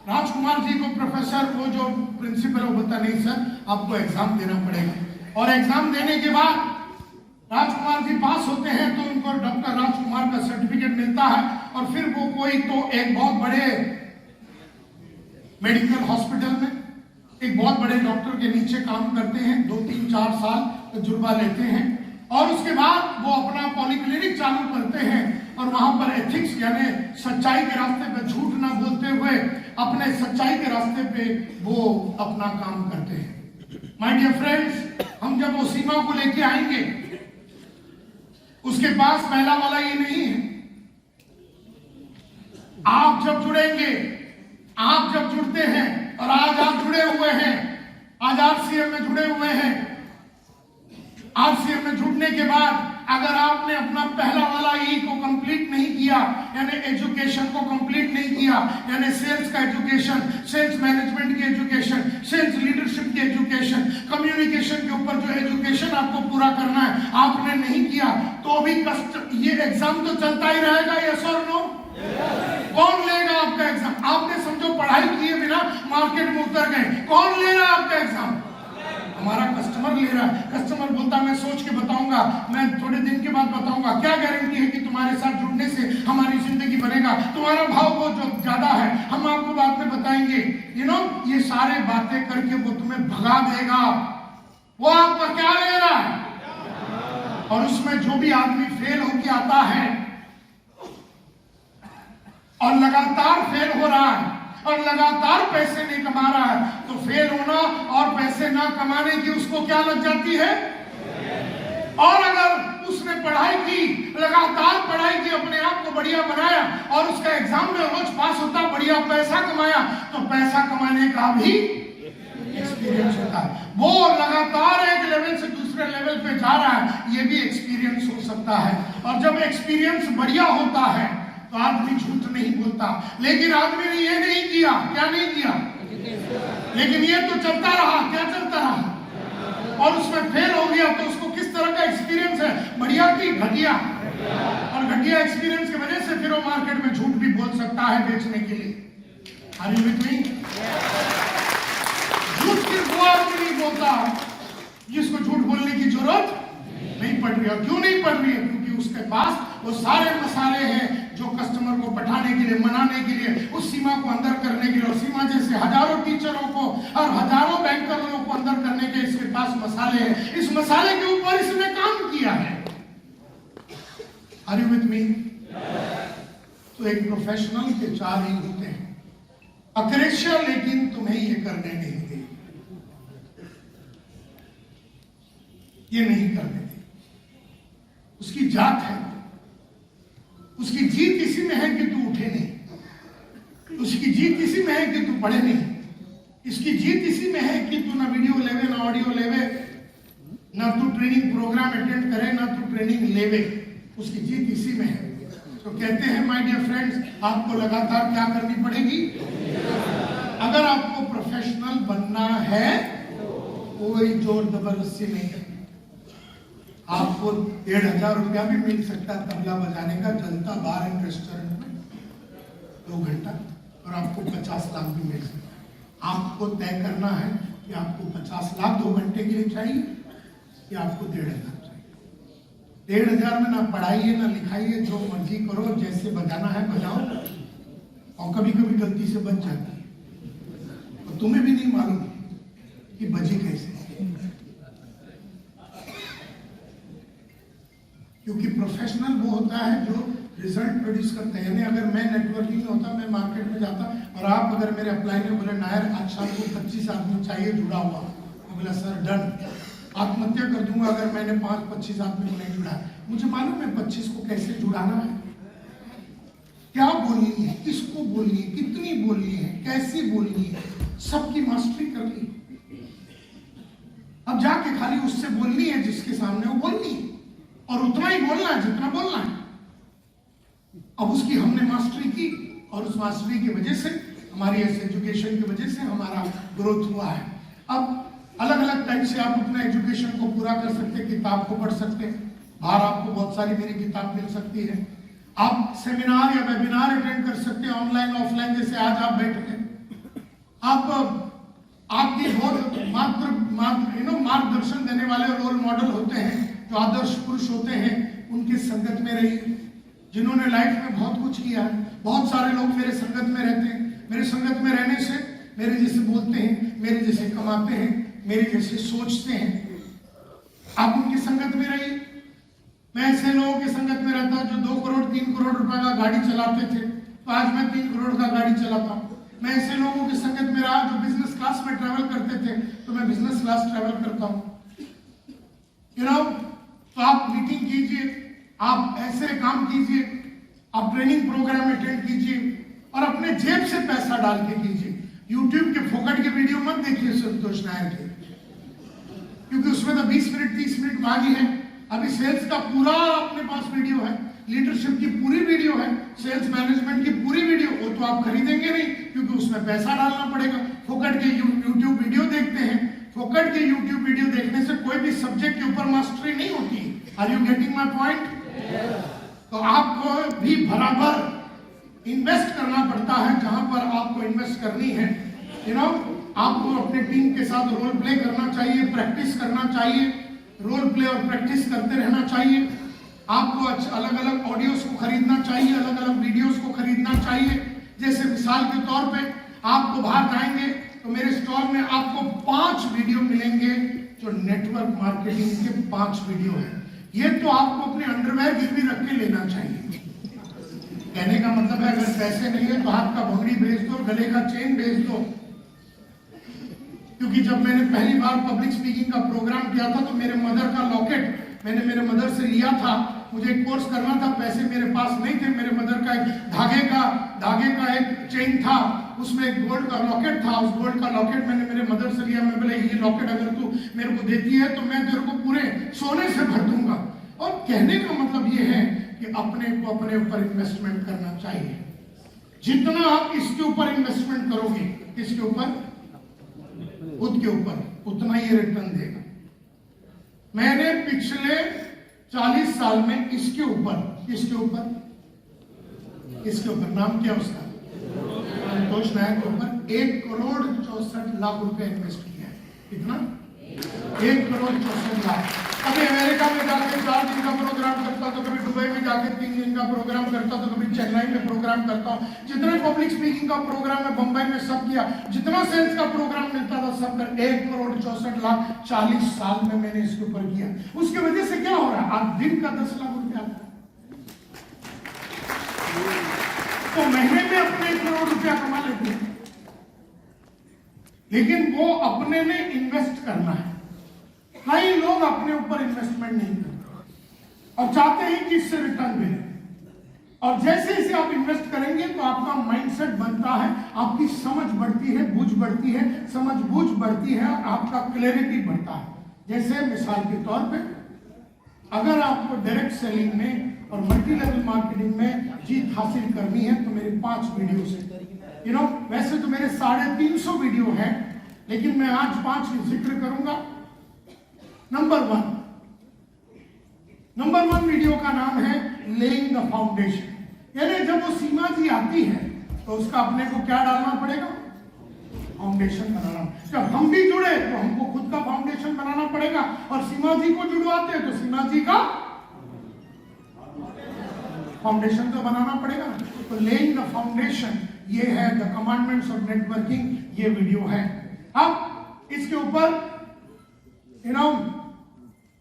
राजकुमार जी को प्रोफेसर, वो जो प्रिंसिपल वो बोलता नहीं सर आपको एग्जाम देना पड़ेगा, और एग्जाम देने के बाद राजकुमार जी पास होते हैं तो उनको डॉक्टर राजकुमार का सर्टिफिकेट मिलता है, और फिर वो कोई तो एक बहुत बड़े मेडिकल हॉस्पिटल में एक बहुत बड़े डॉक्टर के नीचे काम करते हैं, 2-3-4 साल तजुर्बा लेते हैं, और उसके बाद वो अपना पॉलीक्लिनिक चालू करते हैं, और वहां पर एथिक्स यानी सच्चाई के रास्ते पे झूठ ना बोलते हुए अपने सच्चाई के रास्ते पे वो अपना काम करते हैं। माय डियर फ्रेंड्स, हम जब वो सीमा को लेके आएंगे, उसके पास पहला वाला ये नहीं है। आप जब जुड़ेंगे, आप जब जुड़ते हैं, और आज आप जुड़े हुए हैं, आज आरसीएम में जुड़े हुए हैं, आरसीएम में जुड़ने के बाद अगर आपने अपना पहला वाला ई को कंप्लीट नहीं किया, यानी एजुकेशन को कंप्लीट नहीं किया, यानी सेल्स का एजुकेशन, सेल्स मैनेजमेंट की एजुकेशन, सेल्स लीडरशिप की एजुकेशन, कम्युनिकेशन के ऊपर जो एजुकेशन आपको पूरा करना है, आपने नहीं किया, तो भी कष्ट, ये एग्जाम तो चलता ही रहेगा, यस और नो? कौन लेगा आपका एग्जाम? आपने समझो पढ़ाई किए बिना मार्केट में उतर गए, कौन ले रहा है आपका एग्जाम? हमारा कस्टमर ले रहा है। कस्टमर बोलता मैं सोच के बताऊंगा, मैं थोड़े दिन के बाद बताऊंगा, क्या गारंटी है कि तुम्हारे साथ जुड़ने से हमारी जिंदगी बनेगा, तुम्हारा भाव बहुत जो ज्यादा है, हम आपको बाद में बताएंगे। ये सारे बातें करके वो तुम्हें भगा देगा। वो आपका क्या ले रहा है? और उसमें जो भी आदमी फेल होके आता है और लगातार फेल हो रहा है और लगातार पैसे नहीं कमा रहा है, तो फेल होना और पैसे ना कमाने की उसको क्या लग जाती है? और अगर उसने पढ़ाई की, लगातार पढ़ाई की, अपने आप को बढ़िया बनाया और उसका एग्जाम में रोज पास होता, बढ़िया पैसा कमाया, तो पैसा कमाने का भी एक्सपीरियंस होता है। वो लगातार एक लेवल से दूसरे लेवल पे जा रहा है, ये भी एक्सपीरियंस हो सकता है। और जब एक्सपीरियंस बढ़िया होता है तो आदमी झूठ नहीं बोलता। लेकिन आदमी ने ये नहीं किया, क्या नहीं किया? लेकिन ये तो चलता रहा, क्या चलता रहा, और उसमें फेल हो गया, तो उसको किस तरह का एक्सपीरियंस है? बढ़िया की घटिया? और घटिया एक्सपीरियंस की वजह से फिर वो मार्केट में झूठ भी बोल सकता है बेचने के लिए। Are you with me? झूठ सिर्फ वो आदमी नहीं बोलता जिसको झूठ बोलने की जरूरत नहीं पड़ रही है। क्यों नहीं पड़ रही है? क्योंकि उसके पास वो सारे मसाले हैं जो कस्टमर को बैठाने के लिए, मनाने के लिए, उस सीमा को अंदर करने के लिए, और सीमा जैसे हजारों टीचरों को और हजारों बैंकरों को अंदर करने के इसके पास मसाले हैं, इस मसाले के ऊपर इसने काम किया है। Are you with me? तो एक प्रोफेशनल के चार ही होते हैं। अक्रेशिया लेकिन तुम्हें ये करने नहीं दे, ये नहीं करने दे। उसकी जात है, उसकी जीत इसी में है कि तू उठे नहीं, उसकी जीत इसी में है कि तू पढ़े नहीं, इसकी जीत इसी में है कि तू ना वीडियो लेवे ना ऑडियो लेवे, ना तू ट्रेनिंग प्रोग्राम अटेंड करे, ना तू ट्रेनिंग लेवे। उसकी जीत इसी में है। तो कहते हैं माय डियर फ्रेंड्स, आपको लगातार क्या करनी पड़ेगी? अगर आपको प्रोफेशनल बनना है, कोई जोर जबरदस्ती नहीं है। आपको 1,500 रुपया भी मिल सकता है तबला बजाने का, जलता बार एंड रेस्टोरेंट में 2 घंटा, और आपको 50 लाख भी मिल सकता है। आपको तय करना है कि आपको 50 लाख 2 घंटे के लिए चाहिए कि आपको 1,500 चाहिए। 1,500 में ना पढ़ाई है ना लिखाई है, जो मर्जी करो, जैसे बजाना है बजाओ, और कभी कभी गलती से बच जाती है और तुम्हें भी नहीं मालूम कि बजी कैसे। क्योंकि प्रोफेशनल वो होता है जो रिजल्ट प्रोड्यूस करता है। यानी अगर मैं नेटवर्किंग में होता, मैं मार्केट में जाता और आप अगर मेरे अप्लाई में बोले नायर आज शाम को 25 आदमी चाहिए जुड़ा हुआ, मैं बोला सर डन, आत्महत्या कर दूंगा अगर मैंने 5-25 आदमी को नहीं जुड़ा। मुझे मालूम है 25 को कैसे जुड़ाना है, क्या बोलनी है, किसको बोलनी है, कितनी बोलनी है, कैसी बोलनी है, सबकी मास्टरी कर ली। अब जाके खाली उससे बोलनी है जिसके सामने वो बोलनी है, और उतना ही बोलना है जितना बोलना है। अब उसकी हमने मास्टरी की, और उस मास्टरी की वजह से, हमारी ऐसे एजुकेशन की वजह से हमारा ग्रोथ हुआ है। अब अलग अलग टाइप से आप अपना एजुकेशन को पूरा कर सकते हैं। किताब को पढ़ सकते हैं, बाहर आपको बहुत सारी मेरी किताब मिल सकती है। आप सेमिनार या वेबिनार अटेंड कर सकते हैं, ऑनलाइन ऑफलाइन, जैसे आज आप बैठे हैं। आप आपकी बहुत मार्गदर्शन देने वाले रोल मॉडल होते हैं, जो आदर्श पुरुष होते हैं, उनकी संगत में रहिए, जिन्होंने लाइफ में बहुत कुछ किया है। बहुत सारे लोग मेरे संगत में रहते हैं। मेरे संगत में रहने से मेरे जैसे बोलते हैं, मेरे जैसे कमाते हैं, मेरे जैसे सोचते हैं। आप उनकी संगत में रहिए। मैं ऐसे लोगों की संगत में रहता जो 2 करोड़ 3 करोड़ रुपए का गाड़ी चलाते थे, तो आज मैं 3 करोड़ का गाड़ी चलाता हूँ। मैं ऐसे लोगों की संगत में रहा जो बिजनेस क्लास में ट्रैवल करते थे, तो मैं बिजनेस क्लास ट्रैवल करता हूँ। तो आप मीटिंग कीजिए, आप ऐसे काम कीजिए, आप ट्रेनिंग प्रोग्राम अटेंड कीजिए, और अपने जेब से पैसा डाल के कीजिए। यूट्यूब के फोकट के वीडियो मत देखिए संतोष नायर के, क्योंकि उसमें तो 20 मिनट 30 मिनट मांगी है। अभी सेल्स का पूरा अपने पास वीडियो है, लीडरशिप की पूरी वीडियो है, सेल्स मैनेजमेंट की पूरी वीडियो, वो तो आप खरीदेंगे नहीं क्योंकि उसमें पैसा डालना पड़ेगा। फोकट के यूट्यूब वीडियो देखते हैं। फोकट के यूट्यूब वीडियो देखने से कोई भी सब्जेक्ट के ऊपर मास्टरी नहीं होती। Are you getting my point? तो आपको भी बराबर इन्वेस्ट करना पड़ता है जहां पर आपको इन्वेस्ट करनी है। आपको अपने टीम के साथ रोल प्ले करना चाहिए, प्रैक्टिस करना चाहिए, रोल प्ले और प्रैक्टिस करते रहना चाहिए। आपको अलग अलग ऑडियोज को खरीदना चाहिए, अलग अलग वीडियोस को खरीदना चाहिए। जैसे मिसाल के तौर पे आपको बाहर जाएंगे तो मेरे स्टॉल में आपको 5 वीडियो मिलेंगे जो नेटवर्क मार्केटिंग के 5 वीडियो हैं। ये तो आपको अपने अंडरवेयर गिरवी रख के लेना चाहिए। कहने का मतलब है अगर पैसे नहीं है तो हाथ का भंगड़ी भेज दो, गले का चेन भेज दो। क्योंकि जब मैंने पहली बार पब्लिक स्पीकिंग का प्रोग्राम किया था तो मेरे मदर का लॉकेट मैंने मेरे मदर से लिया था। मुझे एक कोर्स करना था, पैसे मेरे पास नहीं थे। मेरे मदर का एक धागे का एक चेन था, उसमें एक गोल्ड का लॉकेट था। उस गोल्ड का लॉकेट मैंने मेरे मदर से लिया। मैं बोले ये लॉकेट अगर तू मेरे को देती है तो मैं तेरे को पूरे सोने से भर दूंगा। और कहने का मतलब ये है कि अपने को अपने ऊपर इन्वेस्टमेंट करना चाहिए। जितना आप इसके ऊपर इन्वेस्टमेंट करोगे, किसके ऊपर? खुद के ऊपर, उतना ही रिटर्न देगा। मैंने पिछले 40 साल में इसके ऊपर नाम क्या उसका? संतोष नायर के ऊपर 1 करोड़ 64 लाख रुपए इन्वेस्ट किया है। कितना? 1 करोड़ 64 लाख। कभी अमेरिका में जाके 4 दिन का प्रोग्राम करता तो कभी दुबई में जाके 3 दिन का प्रोग्राम करता तो कभी चेन्नई में प्रोग्राम करता हूँ। जितने पब्लिक स्पीकिंग का प्रोग्राम है बंबई में सब किया, जितना सेल्स का प्रोग्राम मिलता था सब कर 1,64,00,000 40 साल में मैंने इसके ऊपर किया। उसकी वजह से क्या हो रहा है, आज दिन का 10 लाख रुपया आता है, तो महीने में अपने 1 करोड़ रुपया कमा लेते हैं। लेकिन वो अपने में इन्वेस्ट करना है। कई लोग अपने ऊपर इन्वेस्टमेंट नहीं करते और चाहते हैं कि इससे रिटर्न मिले, और जैसे जैसे आप इन्वेस्ट करेंगे तो आपका माइंडसेट बनता है, आपकी समझ बढ़ती है, बूझ बढ़ती है, समझ बूझ बढ़ती है, आपका क्लैरिटी बढ़ता है। जैसे मिसाल के तौर पे अगर आपको डायरेक्ट सेलिंग में और मल्टी लेवल मार्केटिंग में जीत हासिल करनी है तो मेरे 5 वीडियो से वैसे तो मेरे 350 वीडियो हैं, लेकिन मैं आज 5 जिक्र करूंगा। नंबर 1 वीडियो का नाम है लेइंग द फाउंडेशन, यानी जब वो सीमा जी आती है तो उसका अपने को क्या डालना पड़ेगा, फाउंडेशन बनाना। जब हम भी जुड़े तो हमको खुद का फाउंडेशन बनाना पड़ेगा, और सीमा जी को जुड़वाते हैं तो सीमा जी का फाउंडेशन तो बनाना पड़ेगा। तो लेइंग द फाउंडेशन, ये है द कमांडमेंट्स ऑफ नेटवर्किंग, ये वीडियो है। अब इसके ऊपर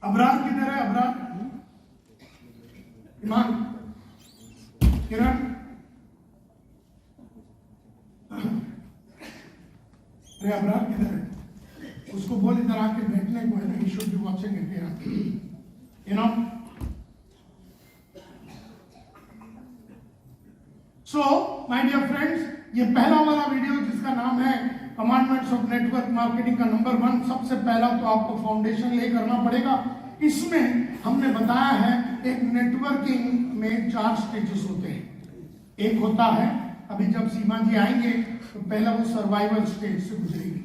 अबरार किधर है, अबरार, ईमान, किरण, अरे अबरार किधर है, उसको बोल इधर आके बैठने को है, he should be watching it, so my dear friends, ये पहला वाला वीडियो जिसका नाम है कमांडमेंट्स ऑफ नेटवर्क मार्केटिंग का नंबर 1। सबसे पहला तो आपको फाउंडेशन ले करना पड़ेगा। इसमें हमने बताया है एक नेटवर्किंग में 4 स्टेजेस होते हैं। एक होता है, अभी जब सीमा जी आएंगे तो पहला वो सर्वाइवल स्टेज से गुजरेगी।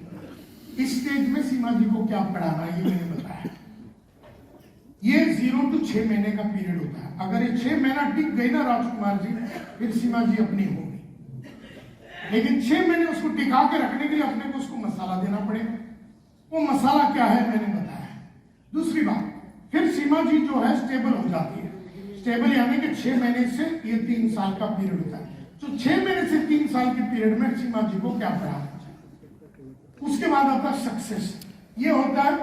इस स्टेज में सीमा जी को क्या पढ़ाना है ये मैंने बताया। ये 0 to 6 महीने का पीरियड होता है। अगर ये 6 महीना टिक गई ना राजकुमार जी, फिर सीमा जी अपनी होगी। लेकिन 6 महीने उसको टिका के रखने के लिए अपने को उसको मसाला देना पड़ेगा। वो मसाला क्या है मैंने बताया। दूसरी बात, फिर सीमा जी जो है स्टेबल हो जाती है। स्टेबल यानी कि 6 महीने से ये 3 साल का पीरियड होता है। तो 6 महीने से 3 साल के पीरियड में सीमा जी को क्या पढ़ाना चाहिए। उसके बाद आता है सक्सेस। ये होता है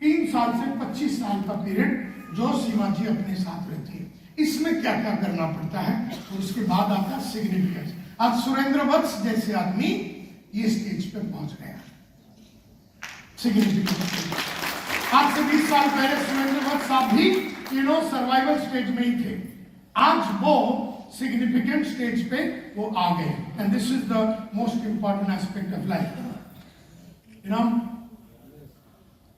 3 साल से 25 साल का पीरियड जो सीमा जी अपने साथ रहती है। इसमें क्या क्या करना पड़ता है, और उसके बाद आता है सिग्निफिकेंस। आज सुरेंद्र वत्स जैसे आदमी ये स्टेज पे पहुंच गया सिग्निफिकेंस। आज से 20 साल पहले सुरेंद्र वत्स साहब भी सर्वाइवल स्टेज में ही थे। आज वो सिग्निफिकेंट स्टेज पे वो आ गए। And this is the most important aspect of life.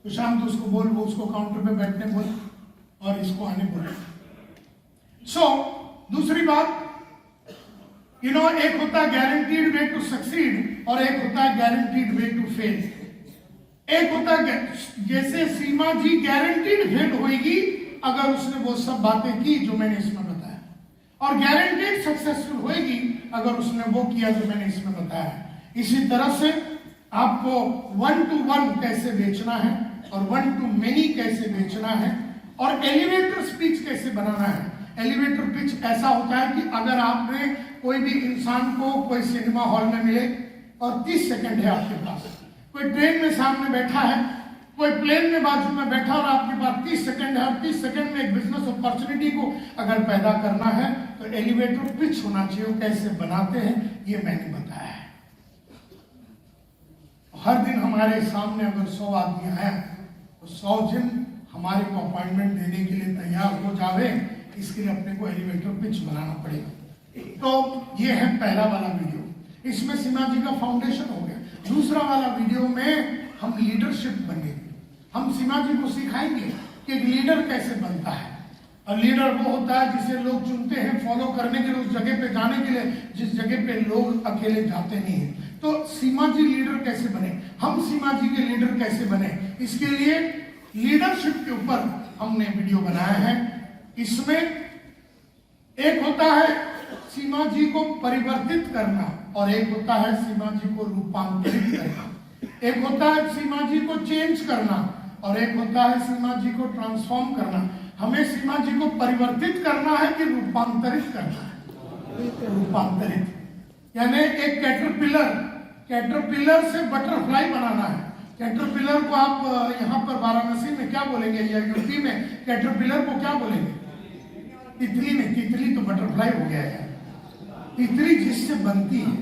तो शाम तो उसको बोल, वो उसको काउंटर पे बैठने बोल और इसको आने बोल। सो दूसरी बात, एक होता है गारंटीड वे टू सक्सीड और एक होता है गारंटीड वे टू फेल। एक होता है जैसे सीमा जी गारंटीड फेल होगी अगर उसने वो सब बातें की जो मैंने इसमें बताया, और गारंटीड सक्सेसफुल होगी अगर उसने वो किया जो मैंने इसमें बताया। इसी तरह से आपको 1 to 1 कैसे बेचना है और 1 to many कैसे बेचना है, और एलिवेटर स्पीच कैसे बनाना है। एलिवेटर पिच ऐसा होता है कि अगर आपने कोई भी इंसान को कोई सिनेमा हॉल में मिले और 30 सेकंड है आपके पास, कोई ट्रेन में सामने बैठा है, कोई प्लेन में बाजू में बैठा और आपके पास 30 सेकंड है, और 30 सेकंड में एक बिजनेस अपॉर्चुनिटी को अगर पैदा करना है तो एलिवेटर पिच होना चाहिए। कैसे बनाते हैं ये मैंने बताया है। हर दिन हमारे सामने अगर 100 आदमी आया तो 100 जन हमारे को अपॉइंटमेंट देने के लिए तैयार हो जावे, इसके लिए अपने को एलिवेटर पिच बनाना पड़ेगा। तो ये है पहला वाला वीडियो, इसमें सीमा जी का फाउंडेशन हो गया। दूसरा वाला वीडियो में हम लीडरशिप बनेंगे। हम सीमा जी को सिखाएंगे कि एक लीडर कैसे बनता है। और लीडर वो होता है जिसे लोग चुनते हैं फॉलो करने के लिए, उस जगह पे जाने के लिए जिस जगह पे लोग अकेले जाते नहीं है। तो सीमा जी लीडर कैसे बने, हम सीमा जी के लीडर कैसे बने, इसके लिए लीडरशिप के ऊपर हमने वीडियो बनाया है। इसमें एक होता है सीमा जी को परिवर्तित करना और एक होता है सीमा जी को रूपांतरित करना। एक होता है सीमा जी को चेंज करना और एक होता है सीमा जी को ट्रांसफॉर्म करना। हमें सीमा जी को परिवर्तित करना है कि रूपांतरित करना है? रूपांतरित, यानी एक कैटरपिलर से बटरफ्लाई बनाना है। कैटरपिलर को आप यहाँ पर वाराणसी में क्या बोलेंगे, या यूपी में कैटरपिलर को क्या बोलेंगे? तितली में, तितली तो बटरफ्लाई हो गया है। तितली जिससे बनती है,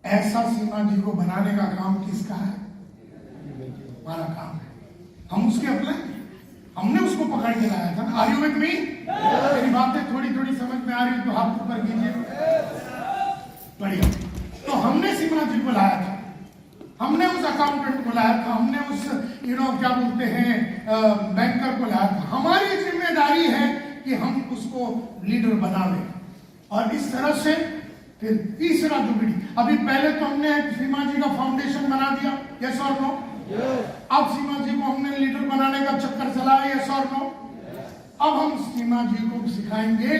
ऐसा सीमा जी को बनाने का काम किसका है? हमारा काम है। हम उसके अप्लाई, हमने उसको पकड़ के लाया था। Are you with me? मेरी बातें थोड़ी थोड़ी समझ में आ रही है तो हाथ ऊपर कीजिए। बढ़िया। तो हमने सीमा जी को लाया था, हमने उस अकाउंटेंट को लाया था, हमने उस क्या बोलते हैं बैंकर को लाया था। हमारी जिम्मेदारी है कि हम उसको लीडर बना लें। और इस तरह से फिर तीसरा जो विधि, अभी पहले तो हमने सीमा जी का फाउंडेशन बना दिया, यस और नो? अब सीमा जी को हमने लीडर बनाने का चक्कर चलाया, यस और नो? अब हम सीमा जी को सिखाएंगे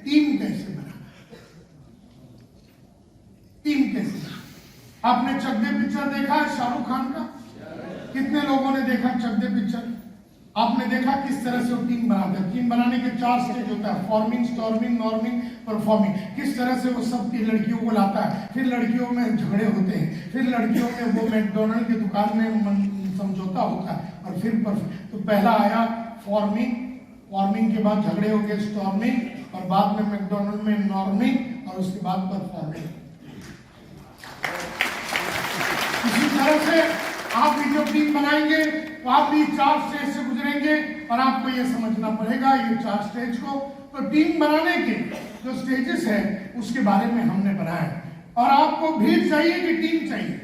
टीम कैसे बनाना। टीम कैसे बनाना। आपने चक दे पिक्चर देखा है शाहरुख खान का? कितने लोगों ने देखा चक दे पिक्चर? आपने देखा किस तरह से वो टीम बनाते हैं। टीम बनाने के 4 स्टेज होता है, फॉर्मिंग, स्टॉर्मिंग, नॉर्मिंग, परफॉर्मिंग। किस तरह से वो सब की लड़कियों को लाता है, फिर लड़कियों में झगड़े होते हैं, फिर लड़कियों में वो मैकडोनल्ड की दुकान में समझौता होता है, और फिर तो पहला आया फॉर्मिंग, फॉर्मिंग के बाद झगड़े हो गए स्टॉर्मिंग, और बाद में मैकडोनल्ड में नॉर्मिंग, और उसके बाद परफॉर्मिंग। इसी तरह से आप भी जब टीम बनाएंगे तो आप भी 4 स्टेज से गुजरेंगे, और आपको ये समझना पड़ेगा ये 4 स्टेज को। तो टीम बनाने के जो स्टेजेस है उसके बारे में हमने बनाया। और आपको भीड़ चाहिए कि टीम चाहिए?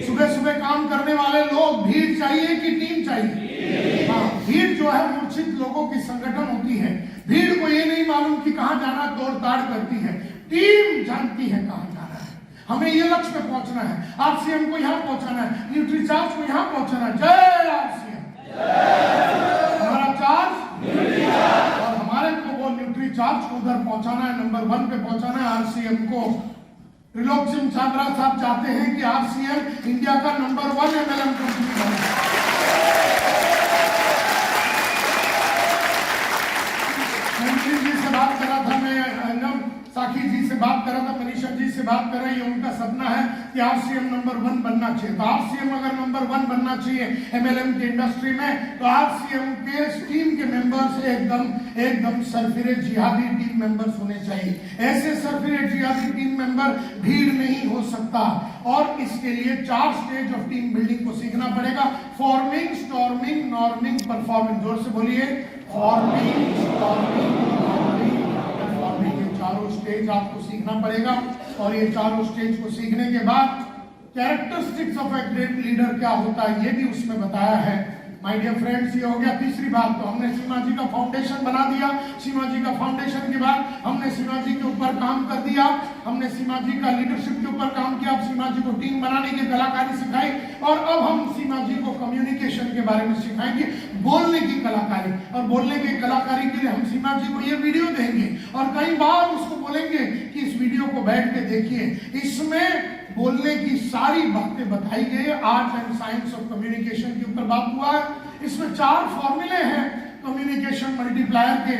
सुबह सुबह काम करने वाले लोग, भीड़ चाहिए कि टीम चाहिए? हाँ, भीड़ जो है मूर्छित लोगों की संगठन होती है। भीड़ को ये नहीं मालूम कि कहाँ जाना, दौड़ ताड़ करती है। टीम जानती है कहाँ जाना है। हमें ये लक्ष्य पे पहुंचना है, आरसीएम को यहाँ पहुंचाना है, न्यूट्रीचार्ज को यहाँ पहुंचाना है। जय आरसीएम। हमारा चार्ज, और हमारे को वो न्यूट्रीचार्ज को उधर पहुंचाना है, नंबर 1 पे पहुंचाना है आरसीएम को। त्रिलोक सिंह चांद्रा साहब चाहते हैं कि आरसीएम इंडिया का नंबर 1 एमएलएम कंपनी बने। जी से बात करा था मैं, साखी जी से बात करा था, मनीषा जी से बात कर रही है। उनका सपना है कि आरसीएम नंबर 1 बनना चाहिए। तो आरसीएम अगर नंबर 1 बनना चाहिए एमएलएम की इंडस्ट्री में, तो आरसीएम के टीम के मेंबर्स एकदम सरफिरे जिहादी टीम मेंबर्स होने चाहिए। ऐसे सरफिरे जिहादी टीम मेंबर भीड़ नहीं हो सकता। और इसके लिए 4 स्टेज ऑफ टीम बिल्डिंग को सीखना पड़ेगा। Forming, storming, norming, performing. जोर से बोलिए, फॉर्मिंग, स्टॉर्मिंग, नॉर्मिंग, परफॉर्मिंग। ये चारों स्टेज आपको सीखना पड़ेगा। और ये चारों स्टेज को सीखने के बाद characteristics of a great leader क्या होता है ये भी उसमें बताया है। माय डियर फ्रेंड्स, ये हो गया तीसरी बात। तो हमने सीमा जी का फाउंडेशन बना दिया। सीमा जी का फाउंडेशन के बाद हमने सीमा जी के ऊपर काम कर दिया, हमने सीमा जी का लीडरशिप के ऊपर काम किया, सीमा जी को टीम बनाने की कलाकारी सिखाई। और अब हम सीमा जी को कम्युनिकेशन के बारे में सिखाएंगे, बोलने की कलाकारी। और बोलने की कलाकारी के लिए हम सीमा जी को ये वीडियो देंगे, और कई बार उसको बोलेंगे कि इस वीडियो को बैठ के देखिए। इसमें बोलने की सारी बातें बताई गई है। Art and science of communication के ऊपर बात हुआ है। इसमें 4 फॉर्मूले हैं कम्युनिकेशन मल्टीप्लायर के।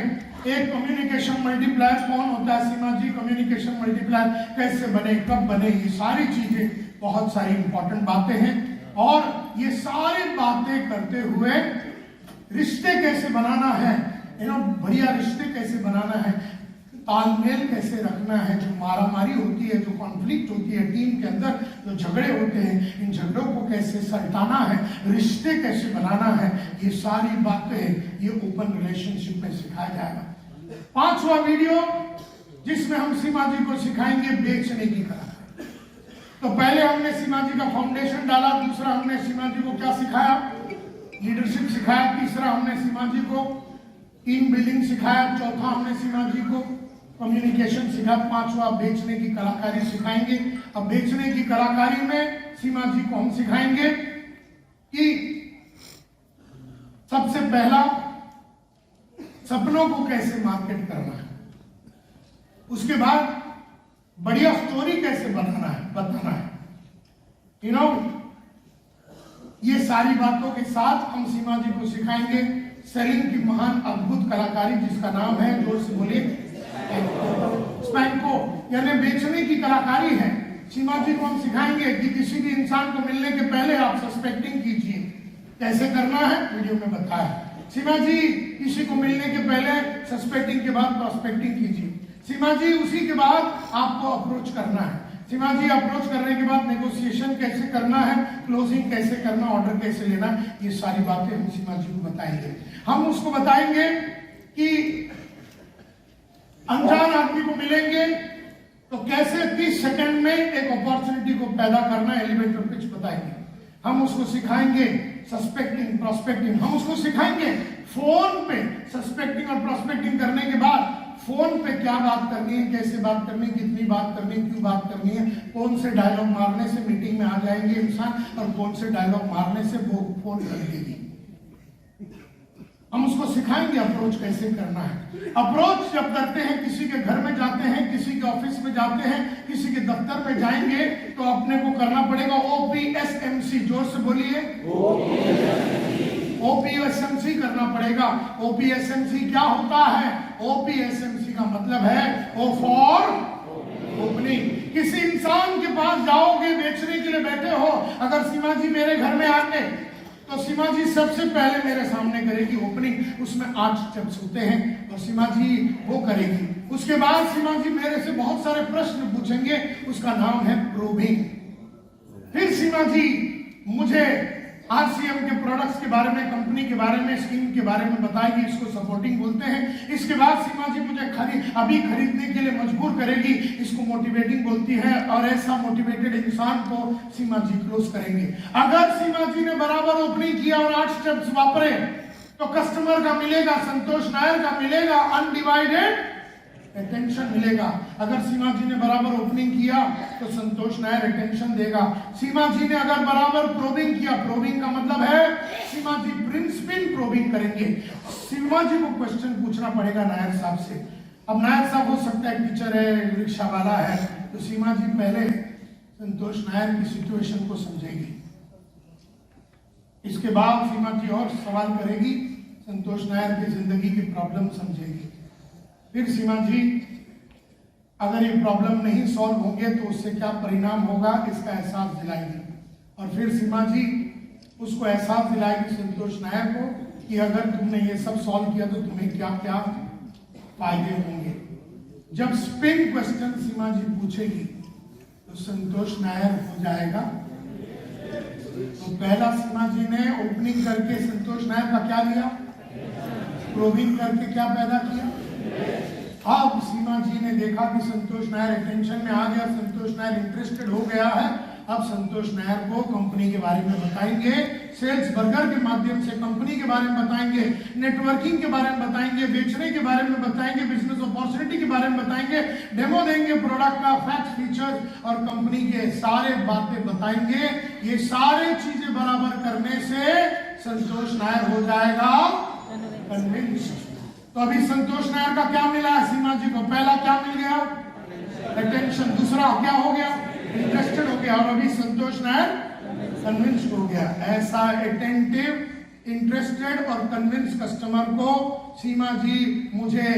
एक कम्युनिकेशन मल्टीप्लायर कौन होता है? सीमा जी। कम्युनिकेशन मल्टीप्लायर कैसे बने, कब बने, ये सारी चीजें, बहुत सारी इंपॉर्टेंट बातें हैं। और ये सारी बातें करते हुए रिश्ते कैसे बनाना है, बढ़िया रिश्ते कैसे बनाना है, तालमेल कैसे रखना है, जो मारामारी होती है, जो कॉन्फ्लिक्ट होती है टीम के अंदर, जो झगड़े होते हैं, इन झगड़ों को कैसे सल्टाना है, रिश्ते कैसे बनाना है, ये सारी बातें ये ओपन रिलेशनशिप में सिखाया जाएगा। 5वां वीडियो जिसमें हम सीमा जी को सिखाएंगे बेचने की कला। तो पहले हमने सीमा जी का फाउंडेशन डाला, दूसरा हमने सीमा जी को क्या सिखाया? लीडरशिप सिखाया। तीसरा हमने सीमा जी को टीम बिल्डिंग सिखाया। चौथा हमने सीमा जी को कम्युनिकेशन सिखा। 5वां बेचने की कलाकारी सिखाएंगे। अब बेचने की कलाकारी में सीमा जी को हम सिखाएंगे कि सबसे पहला सपनों को कैसे मार्केट करना है, उसके बाद बढ़िया स्टोरी कैसे बताना है। यू नो, ये सारी बातों के साथ हम सीमा जी को सिखाएंगे सेलिंग की महान अद्भुत कलाकारी, जिसका नाम है, जोर से बोलिए, स्पैंको, यानी बेचने की कलाकारी है। सीमा जी को हम सिखाएंगे कि किसी भी इंसान को मिलने के पहले आप सस्पेक्टिंग कीजिए। कैसे करना है वीडियो में बताया। सीमा जी किसी को मिलने के पहले सस्पेक्टिंग के बाद प्रोस्पेक्टिंग कीजिए। सीमा जी उसी के बाद आपको अप्रोच करना है। सीमा जी अप्रोच करने के बाद नेगोशिएशन कैसे करना है, क्लोजिंग कैसे करना, ऑर्डर कैसे लेना, ये सारी बातें हम सीमा जी को बताएंगे। हम उसको बताएंगे कि अनजान आदमी को मिलेंगे तो कैसे 30 सेकंड में एक अपॉर्चुनिटी को पैदा करना, एलिवेटर पिच बताएंगे। हम उसको सिखाएंगे सस्पेक्टिंग, प्रोस्पेक्टिंग, हम उसको सिखाएंगे फोन पे सस्पेक्टिंग और प्रोस्पेक्टिंग करने के बाद फोन पे क्या बात करनी है, कैसे बात करनी है, कितनी बात करनी है, क्यों बात करनी है, कौन से डायलॉग मारने से मीटिंग में आ जाएंगे इंसान और कौन से डायलॉग मारने से वो फोन कर देगी। हम उसको सिखाएंगे अप्रोच कैसे करना है। अप्रोच जब करते हैं, किसी के घर में जाते हैं, किसी के ऑफिस में जाते हैं, किसी के दफ्तर में जाएंगे तो अपने को करना पड़ेगा OPSMC, जोर से बोलिए, OPSMC करना पड़ेगा। OPSMC क्या होता है? OPSMC का मतलब है O फॉर ओपनिंग। किसी इंसान के पास जाओगे, बेचने के लिए बैठे हो, अगर सीमा जी मेरे घर में आके तो सीमा जी सबसे पहले मेरे सामने करेगी ओपनिंग। उसमें 8 स्टेप्स होते हैं और सीमा जी वो करेगी। उसके बाद सीमा जी मेरे से बहुत सारे प्रश्न पूछेंगे, उसका नाम है प्रोबिंग। फिर सीमा जी मुझे RCM के प्रोडक्ट्स के बारे में, कंपनी के बारे में, स्कीम के बारे में बताएगी, इसको सपोर्टिंग बोलते हैं। इसके बाद सीमा जी मुझे अभी खरीदने के लिए मजबूर करेगी, इसको मोटिवेटिंग बोलती है। और ऐसा मोटिवेटेड इंसान को सीमा जी क्लोज करेंगे। अगर सीमा जी ने बराबर ओपनिंग किया और 8 स्टेप्स वापरे तो कस्टमर का मिलेगा, संतोष नायर का मिलेगा अनडिवाइडेड अटेंशन मिलेगा। अगर सीमा जी ने बराबर ओपनिंग किया तो संतोष नायर अटेंशन देगा। सीमा जी ने अगर बराबर प्रोबिंग किया, प्रोबिंग का मतलब है सीमा जी प्रिंसिपल प्रोबिंग करेंगे। सीमा जी को क्वेश्चन पूछना पड़ेगा नायर साहब से। अब नायर साहब हो सकता है टीचर है, रिक्शा वाला है, तो सीमा जी पहले संतोष नायर की सिचुएशन को समझेगी। इसके बाद सीमा जी और सवाल करेगी, संतोष नायर की जिंदगी की प्रॉब्लम समझेगी। फिर सीमा जी अगर ये प्रॉब्लम नहीं सॉल्व होंगे तो उससे क्या परिणाम होगा, इसका एहसास दिलाएगी। और फिर सीमा जी उसको एहसास दिलाएगी संतोष नायर को कि अगर तुमने ये सब सॉल्व किया तो तुम्हें क्या क्या फायदे होंगे। जब स्पिन क्वेश्चन सीमा जी पूछेगी तो संतोष नायर हो जाएगा। तो पहला सीमा जी ने ओपनिंग करके संतोष नायर का क्या लिया, प्रोबिंग करके क्या पैदा किया। अब सीमा जी ने देखा कि संतोष नायर अटेंशन में आ गया, संतोष नायर इंटरेस्टेड हो गया है। अब संतोष नायर को कंपनी के बारे में बताएंगे, सेल्स बर्गर के माध्यम से कंपनी के बारे में बताएंगे, नेटवर्किंग के बारे में बताएंगे, बेचने के बारे में बताएंगे, बिजनेस अपॉर्चुनिटी के बारे में बताएंगे, डेमो देंगे प्रोडक्ट का, फैक्ट फीचर्स और कंपनी के सारे बातें बताएंगे। ये सारे चीजें बराबर करने से संतोष नायर हो जाएगा कन्विंस्ड। तो अभी संतोष नायर का क्या मिला है सीमा जी को? पहला क्या मिल गया, अटेंशन। दूसरा क्या हो गया, इंटरेस्टेड हो गया। और अभी संतोष नायर कन्विंस्ड हो गया। ऐसा अटेंटिव, इंटरेस्टेड और कन्विंस कस्टमर को सीमा जी मुझे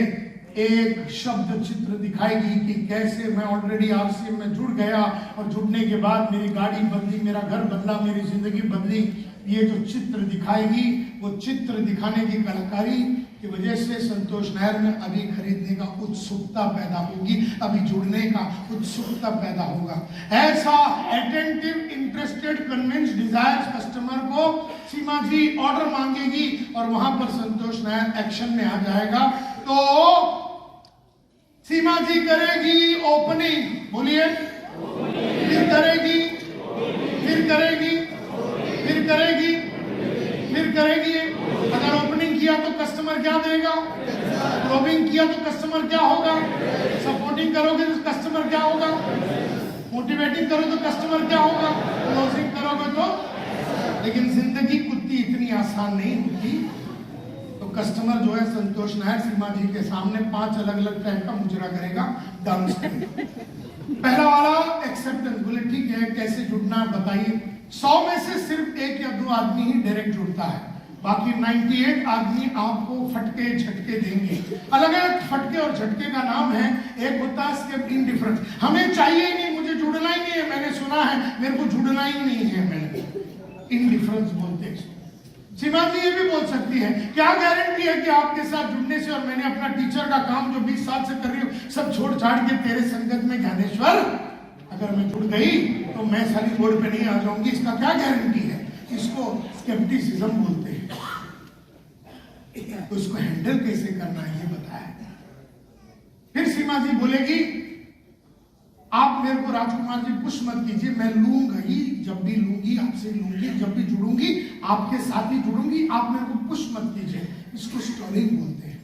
एक शब्द चित्र दिखाएगी कि कैसे मैं ऑलरेडी RCM में जुड़ गया और जुड़ने के बाद मेरी गाड़ी बदली, मेरा घर बदला, मेरी जिंदगी बदली। ये जो चित्र दिखाएगी, वो चित्र दिखाने की कलाकारी की वजह से संतोष नायर में अभी खरीदने का उत्सुकता पैदा होगी, अभी जुड़ने का उत्सुकता पैदा होगा। ऐसा attentive, interested, convinced, desires customer को सीमा जी ऑर्डर मांगेगी और वहां पर संतोष नायर एक्शन में आ जाएगा। तो सीमा जी करेगी ओपनिंग, बोलिए, फिर करेगी, फिर करेगी, फिर करेगी, फिर करेगी। अगर ओपनिंग किया तो कस्टमर क्या देगा, प्रोबिंग किया तो कस्टमर क्या होगा, सपोर्टिंग करोगे तो कस्टमर क्या होगा, मोटिवेटिंग करो तो कस्टमर क्या होगा, क्लोजिंग करोगे तो। लेकिन जिंदगी कुत्ती इतनी आसान नहीं होती। तो कस्टमर जो है संतोष नायर सीमा जी के सामने 5 अलग अलग टाइप का मुजरा करेगा डांस। पहला वाला एक्सेप्टेंस, बोले ठीक है, कैसे जुड़ना है बताइए। 100 में से सिर्फ 1 या 2 आदमी ही डायरेक्ट जुड़ता है, बाकी 98 आदमी आपको फटके झटके देंगे। अलग अलग फटके और झटके का नाम है। एक होता है स्केप इंडिफरेंस, हमें चाहिए ही नहीं, मुझे जुड़ना ही नहीं है, मैंने सुना है मेरे को जुड़ना ही नहीं है, मैंने इंडिफरेंस बोलते हैं। सीमा जी ये भी बोल सकती है, क्या गारंटी है कि आपके साथ जुड़ने से, और मैंने अपना टीचर का काम जो 20 साल से कर रही हूँ सब छोड़ छाड़ के तेरे संगत में ज्ञानेश्वर अगर मैं जुड़ गई तो मैं सारी बोर्ड पे नहीं आ जाऊंगी, इसका क्या गारंटी है? इसको स्केप्टिसिज्म बोलते हैं। तो उसको हैंडल कैसे करना है ये बताया। फिर सीमा जी बोलेगी, आप मेरे को राजकुमार जी पुश मत कीजिए, मैं लूंगा ही, जब भी लूंगी आपसे लूंगी, जब भी जुड़ूंगी आपके साथ ही जुड़ूंगी, आप मेरे को पुश मत कीजिए। इसको स्टॉलिंग बोलते हैं।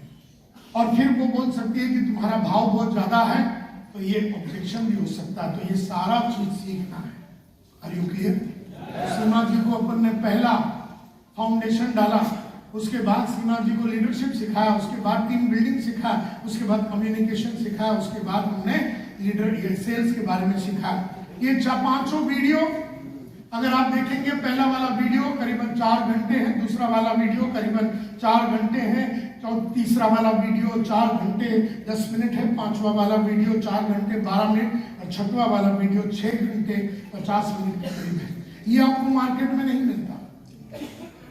और फिर वो बोल सकती है कि तुम्हारा भाव बहुत ज्यादा है, तो ये ऑब्जेक्शन भी हो सकता है। तो ये सारा चीज सीखना है। Are you clear? Seema ji को अपन ने पहला फाउंडेशन डाला, उसके बाद सीमा जी को लीडरशिप सिखाया, उसके बाद टीम बिल्डिंग सिखाया, उसके बाद कम्युनिकेशन सिखाया, उसके बाद हमने लीडर सेल्स के बारे में सिखाया। ये 5 वीडियो अगर आप देखेंगे, पहला वाला वीडियो करीबन 4 घंटे है, दूसरा वाला वीडियो करीबन 4 घंटे है, तीसरा वाला वीडियो 4 घंटे 10 मिनट है, 5वां वाला वीडियो 4 घंटे 12 मिनट और 6वां वाला वीडियो 6 घंटे 50 मिनट के करीब है। ये आपको मार्केट में नहीं मिलता,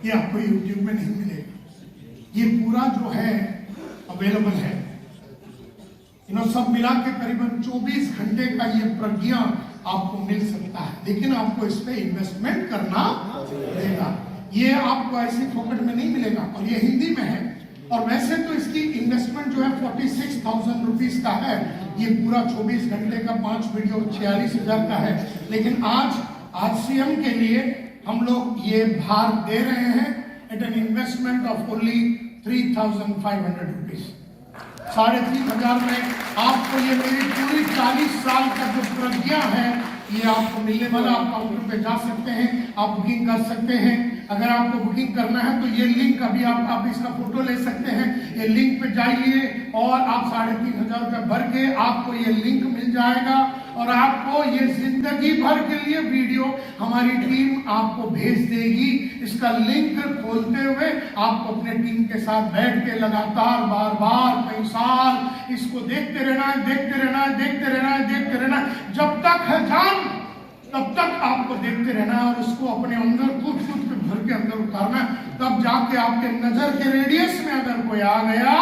ये आपको यूट्यूब में नहीं मिलेगा। ये पूरा जो है अवेलेबल है, सब मिला के करीबन 24 घंटे का ये प्रज्ञा आपको मिल सकता है, लेकिन आपको इस पे इन्वेस्टमेंट करना पड़ेगा। ये आपको ऐसी फोकट में नहीं मिलेगा, और ये हिंदी में है। और वैसे तो इसकी इन्वेस्टमेंट जो है 46,000 रुपीज का है। ये पूरा 24 घंटे का 5 वीडियो 46,000 का है, लेकिन आज सीएम के लिए हम लोग ये भार दे रहे हैं at an investment of only 3,500 rupees. 3,500 में आपको ये मेरी पूरी 40 साल का जो प्रज्ञा है ये आपको मिलने वाला। आप काउंटर पे जा सकते हैं, आप बुकिंग कर सकते हैं। अगर आपको बुकिंग करना है तो ये लिंक अभी आप इसका फोटो ले सकते हैं, ये लिंक पे जाइए और आप 3,500 रुपये भर के आपको ये लिंक मिल जाएगा, और आपको ये जिंदगी भर के लिए वीडियो हमारी टीम आपको भेज देगी। इसका लिंक खोलते हुए आपको अपने टीम के साथ बैठ के लगातार बार बार कई साल इसको देखते रहना है, देखते रहना है, देखते रहना है, देखते रहना है। जब तक है जान तब तक आपको देखते रहना है, और उसको अपने अंदर कूद कूद के भर के अंदर उतारना है। तब जाके आपके नजर के रेडियस में अगर कोई आ गया